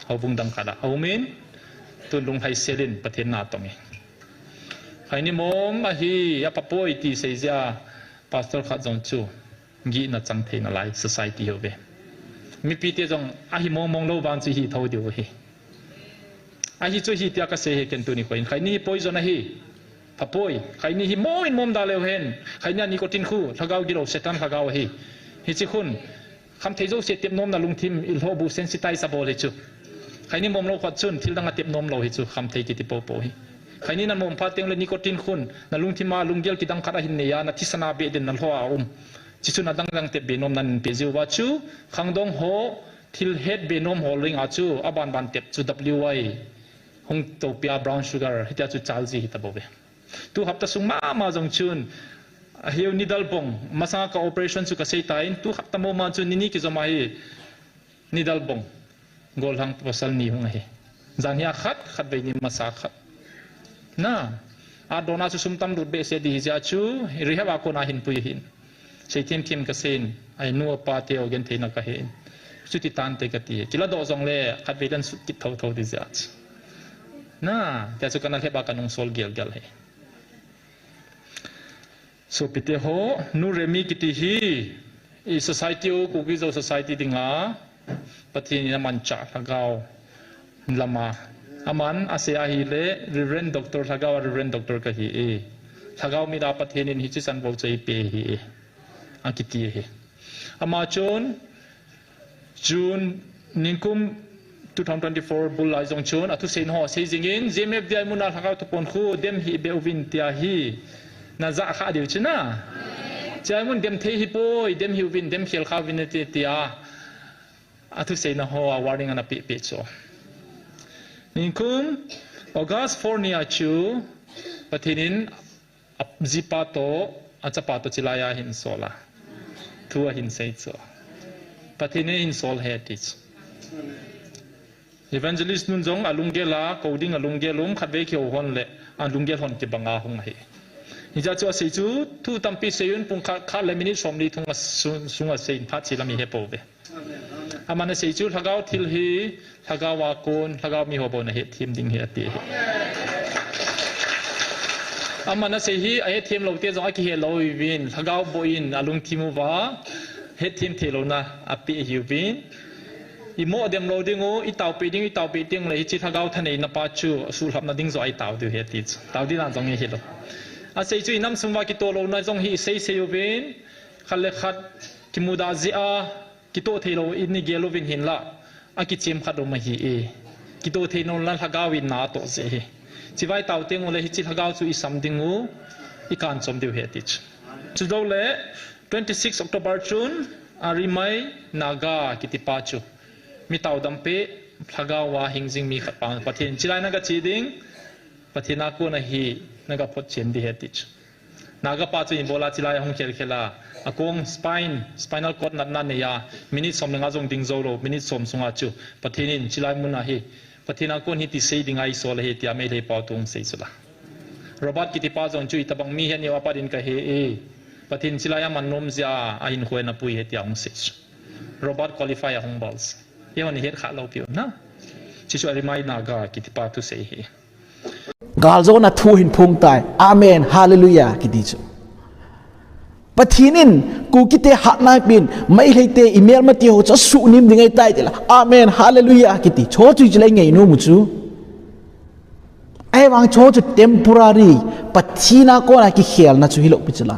ho bung dang kada ho min tun lung hai selin pathen na tongi khaini mom a hi ya papu eti sei ja pastor khat jong chu gi na chang the na lai society ho ve mi pi te jong a hi mong lo ban chi hi tho dio hi a hi chu hi tia ka se he ken tu ni ko in khai ni poison a hi papoi khai ni hi mo in mom da le hen khai na nicotine khu thagau gi lo setan thagau hi hi chi khun kham thei zo se tep nom na lung thim il ho bu sensitize abo le chu khai ni mom lo khat chun thil dang a tep nom lo hi chu kham thei ki ti po po hi khai ni na mom pha teng le nicotine khun na lung thima lung gel ki dang khara hin ne ya na thisana be den na hloa chi chu na dang te be nom nan pe jiu wa chu khangdong ho thil het be nom ho ring a chu aban ban tep chu wy hong to pia brown sugar hita chu chal ji hita bobe tu hapta sung ma jong chun hiu ni dal bong masa ka operation chu ka sei tain tu hapta mo ma chu ni ki zoma hi ni dal bong gol hang pasal ni hong he zan ya khat be ni masa khat na adona chu sumtam lut be se di ja chu rehab ko na hin pui hin sei tim ka sen ai nu pa te ogen theina ka he suti tan te ka ti kila do jong le khat be dan ki tho di ja na ta chu kana heba kanung sol gel he so pite ho nu remi ki ti hi i society ko ki zo society dinga pati ni man cha thagao lama aman ase a hi le Reverend Dr. thagao Reverend Dr. ka hi e thagao mi da pathenin hi chi san bo chei pe hi akiti he ama chon June ningkum 2024 bulai jong chon atu sein ho sei jingin jmf dia muna thakau to pon khu dem hi beuvin tia hi na za kha diu china chạy muốn đem thấy hi bôi đem hiu vin đem khiêu khao vin tia à thu say na hoa warning anh bị bị cho nên cũng August 4 nia chu patinin zipato achapato chilaya hin sola thua hin say cho patinin hin sol heritage evangelist nun jong alungela coding alungelum khatve khiu hon le alungel hon ti banga hung he hija chu sei chu thu tampi seun pung kha le minute somli thunga sunga sein pha chilami he pobe amana sei chu thagau thil hi thagawa kon thagaw mi hobo na he thim ding he ati amana sei hi ai thim lo te jong ki he lo win thagaw boin alung thimu wa he thim thelo na api hi win imo dem lo dingo itau pe ding le chi thagaw thane na pa chu sul hap na ding zo ai tau du he ti tau di nan jong he lo a sei chu inam sumwa ki to lo na jong hi sei sei win khale khat ki muda ji a ki to thelo in ni gelo win hin la a ki chem khat ma hi e ki to theno la thagaw win na to se he chi vai tau teng le hi chi thagaw chu i sam dingu i kan chom du he ti chu do le 26 October chun a rimai naga ki ti pa chu mi tau dampe thagawa hingjing mi khatpa pathin chilai naga chiding pathina ko na hi naga phot chen di hetich naga pa chu imbola chilai hong khel khela akong spinal cord na ne ya minute som nga jong ding zoro minute som sunga chu pathinin chilai muna hi pathina ko ni ti sei dingai sol he ti ame le pa tung sei sula robot ki ti pa jong chu itabang mi he ni wa parin ka he e pathin chilai man nom zia a hin khoi na pui he ti ang sei robot qualify hong balls yawan hiat kha lo piu na chi chu rimai naga ki ti pa tu sei hi gal zo na thu hin phung tai amen hallelujah ki di chu pathinin ku ki te hat nai pin mai leite email ma ti ho cha su nim dingai tai te la amen hallelujah ki ti cho chu jilai ngai no mu chu ai wang cho chu temporary pathina ko na ki khel na chu hi lo pi chla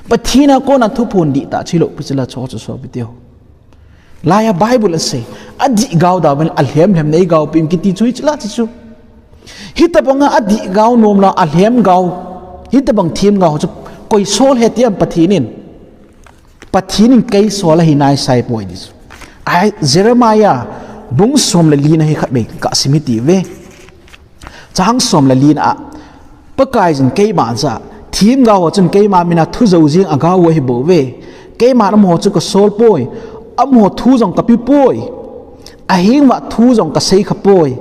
pathina ko na thu phun di ta chi lo pi chla cho chu so bi te ho Laya Bible say adi gaw da ben alhem hem nei gaw pim kiti chui chla chi chu hitabanga adi gaw nom la alhem gaw hitabang thim gaw chu koi sol hetiam pathinin kai sol hi nai sai poi dis ai Jeremiah bung som la lina hi khat be ka simiti ve chang som la lina pakai jin kai ma za thim gaw chun kai ma mina thu zo jing agaw hi bo ve kai ma nam ho chu ko sol poi amo thu jong kapi poi a hing wa thu jong ka sei kha poi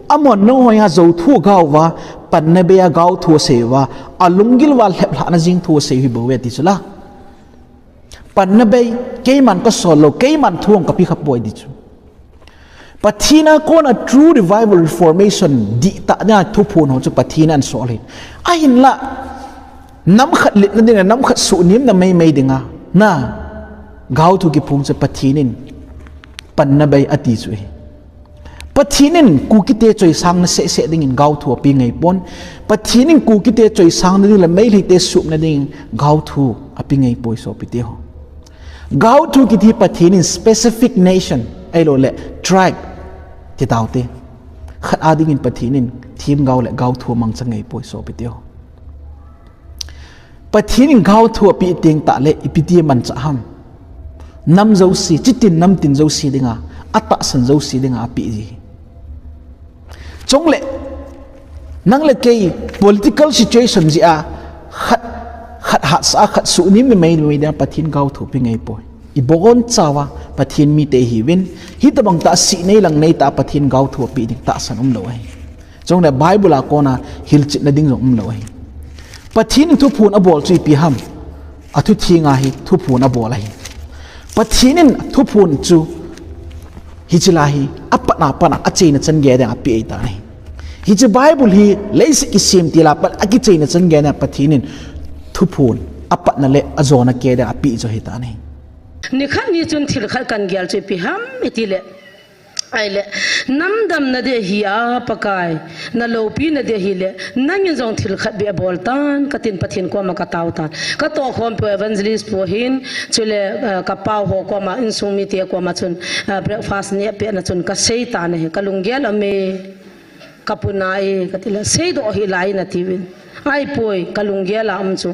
amo no hoya zo thu gaw wa pan na be gaw thu se wa alungil wal hep la na jing thu se hi bo we ti chula pan na be ke man ko solo ke man thu kapi kha poi di chu pathina ko na true revival reformation di ta na thu phun ho chu pathina an sol hin a hin la nam khat lit na ding nam khat su nim na mai dinga na gaw thu ki phung che pathinin pan na bai ati chu pathinin ku ki te choi sang na se ding in gaw thu pi ngai pon pathinin ku ki te choi sang na ding la mai te sup na ding gaw thu api ngai poi so pi te ho gaw thu ki thi pathinin specific nation ai lo le tribe ti taw te khat ading in pathinin thim gaw le gaw thu mang changai poi so pi te ho pathinin gaw thu pi ting ta le ipiti man cha ham nam zo si chitin nam tin zo si dinga ata san zo si dinga api ji chong le nang le ke political situation ji a khat sa khat su ni me da pathin gaw thu pi ngai poi i bogon chawa pathin mi te hi win hi ta bang ta si nei lang nei ta pathin gaw thu pi dik ta san lo ai chong le bible a kona hil chit na ding lo ai pathin thu phun a bol chi pi ham a thu thinga hi thu phun a bol ai pathinin thu phun chu hi chilahi apana pana achaina chan ge da api ta ni hi chi bible hi leisi ki sim ti la pat aki chaina chan ge na pathinin thu phun apana le azona ke da api jo hi ta ni ni khan ni chun thil khal kan gyal che pi ham etile aile nam dam na de hiya pakai na lopi na de hile nang jong thil khat be boltan katin pathin ko ma ka taw tan ka to khom pe evangelist po hin chule ka paw ho ko ma insumi te ko ma chun breakfast ne pe na chun ka sei ta ne ka lunggel ame kapunai katila sei do hi lai na tiwin ai poi ka lunggel am chu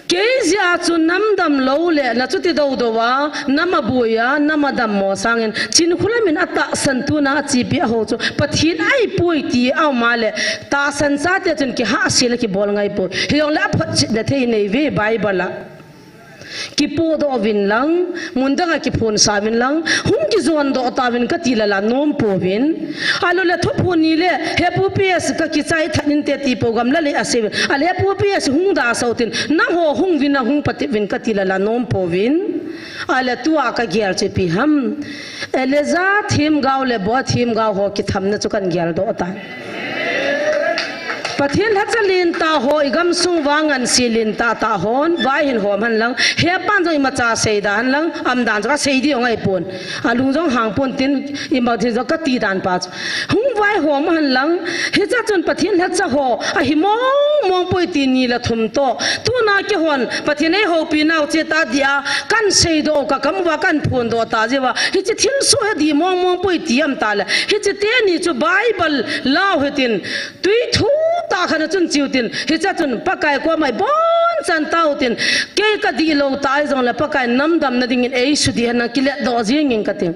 cái gì chú nắm đầm lâu lệ là chú ti đâu đâu à nắm mà bùi à nắm mà đầm mò sang en chín khula mình ata san tu na chi bia ho chú bắt thiên ai bùi ti ao mà lệ ta san sa te chun ki ha si là ki bol ngay bùi hiong lẽ phát na thế này về Bible là ki po do vin lang mundanga ki phun sa vin lang hum ki zon do ta vin ka ti la nom po vin alo le thop ni le he pu ps ka ki chai thanin te ti program la le ase ale pu ps hung da sautin na ho hung vin na hung pati vin ka ti la nom po vin ale tua ka gyal che pi ham ele za thim gaw le bo thim gaw ho ki tham na chu kan gyal do ta pathian hachalin ta ho igam sung wangan silin ta hon vai hin hom han lang he pan jong ma cha sei dan lang am dan ka sei di ngai pon alung jong hang pon tin i ma thi ka ti dan pa hung vai hom han lang he cha chon pathian hacha ho a hi mong poi ti ni la thum to tu na ke hon pathian ei ho pi nau che ta dia kan sei do ka kam wa kan phun do ta je wa hi che thin so he di mong poi ti am ta la hi che te ni chu Bible lao hetin tui thu ta khana chun chiutin hi cha chun pakai ko mai bon chan tautin ke ka di lo tai jong la pakai nam dam na ding in ei su di hana kile do jing in katim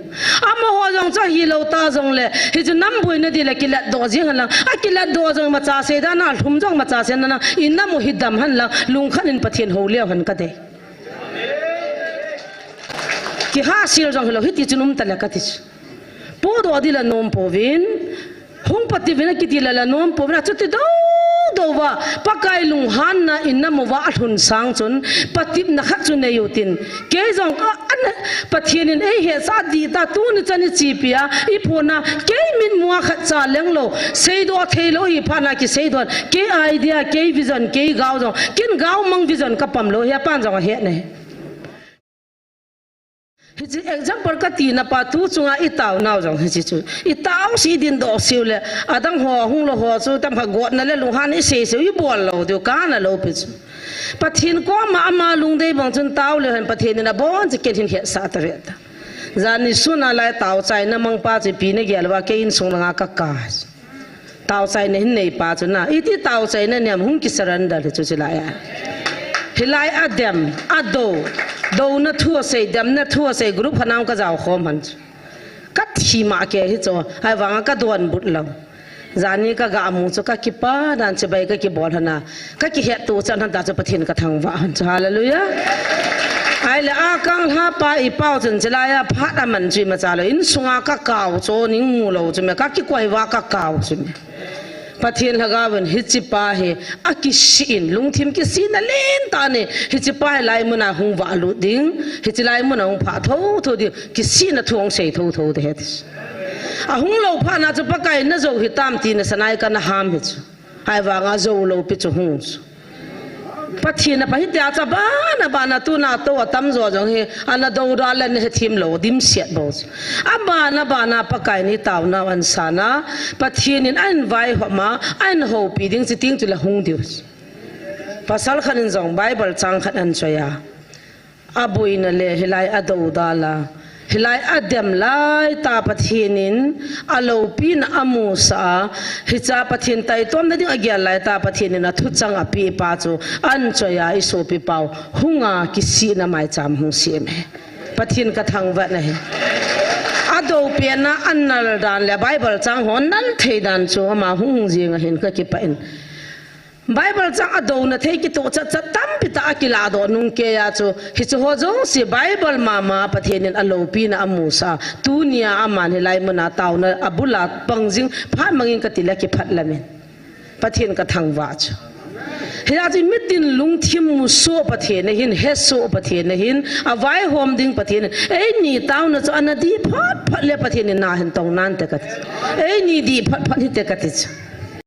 ama ho jong cha hi lo ta jong le hi chu nam bui na di la kile do jing han la a kile do jong ma cha se da na thum jong ma cha se na in na mo hi dam han la lung khan in pathian ho le han ka de ki ha sil jong lo hi ti chunum ta la ka ti po do di la nom po vin hung pati vina kiti la nom po na chuti do wa pakai lung han na inna mo wa athun sang chun patip na khat chun nei utin ke jong an pathian in ei he sa di ta tu ni chani chi pia I phona ke min muwa khat cha leng lo sei do thelo I phana ki sei do ke idea ke vision ke gaw jong kin gaw mang vision ka pam lo he pan jong he ne hichi example ka ti na pa tu chunga itaw naw jong hichi chu itaw si din do siule adang ho hung lo ho chu tam pha got na le lu han I se se I bol lo de ka na lo pi chu pathin ko ma lung dei bang chun taw le han pathin na bon che ken hin he sa ta re ta zani suna lai taw chai na mang pa che pi ne gel wa ke in sung nga ka ka taw chai ne hin nei pa chu na iti taw chai na nyam hung ki surrender chu chi la ya hilai adem ado do na thua sei dam na thua sei group hanam ka jaw khom han kat hi ma ke hi cho hai wanga ka don but lo zani ka ga amu cho ka ki pa dan che bai ka ki bol hana ka ki he tu chan han da cho pathin ka thang wa hallelujah ai la a kang ha pa I pau chen chela ya phat a man chi ma cha lo in sunga ka kaw cho ning mu lo che me ka ki kwai wa ka kaw che me pathian hagawan hichipa he akisin lungthim ki sin len ta ne hichipa lai muna hung wa lu ding hichilai muna hung pha tho di ki sin na thuang sei tho de hetis a hung lo pha na chu pakai na zo hi tam ti na sanai ka na ham hi chu hai wa nga zo lo pi chu hung pathian na pahi tia cha ba na tu na to tam zo jong he ana do ra len he thim lo dim siat bo ba na pakai ni taw na an sana pathian in an vai ho ma an ho pi ding chi ting chu la hung diu pasal khanin jong Bible chang khat an choya abui na le hilai ado dala hilai adem lai ta pathinin alo pin amusa hicha pathin tai tom na ding agya lai ta pathinin a thu chang a pi pa chu an choya iso pi pau hunga ki si na mai cham hung si me pathin ka thang wa na he ado piana annal dan le Bible chang hon nan thei dan chu ma hung jing a hin ka ki pa in Bible chang ado na thei ki to cha tam pi ta akila do nung ke ya chu hi chu ho jo si Bible mama pathian alo pi na amusa tunia aman hilai mona taw na abula pangjing pha mangin ka tila ki phat lamen pathian ka thang wa chu hiya ji mitin lung thim mu so pathian hin he so pathian hin awai hom ding pathian ei ni taw na chu anadi phat le pathian na hin tong nan te ka ei ni di phat hi te ka ti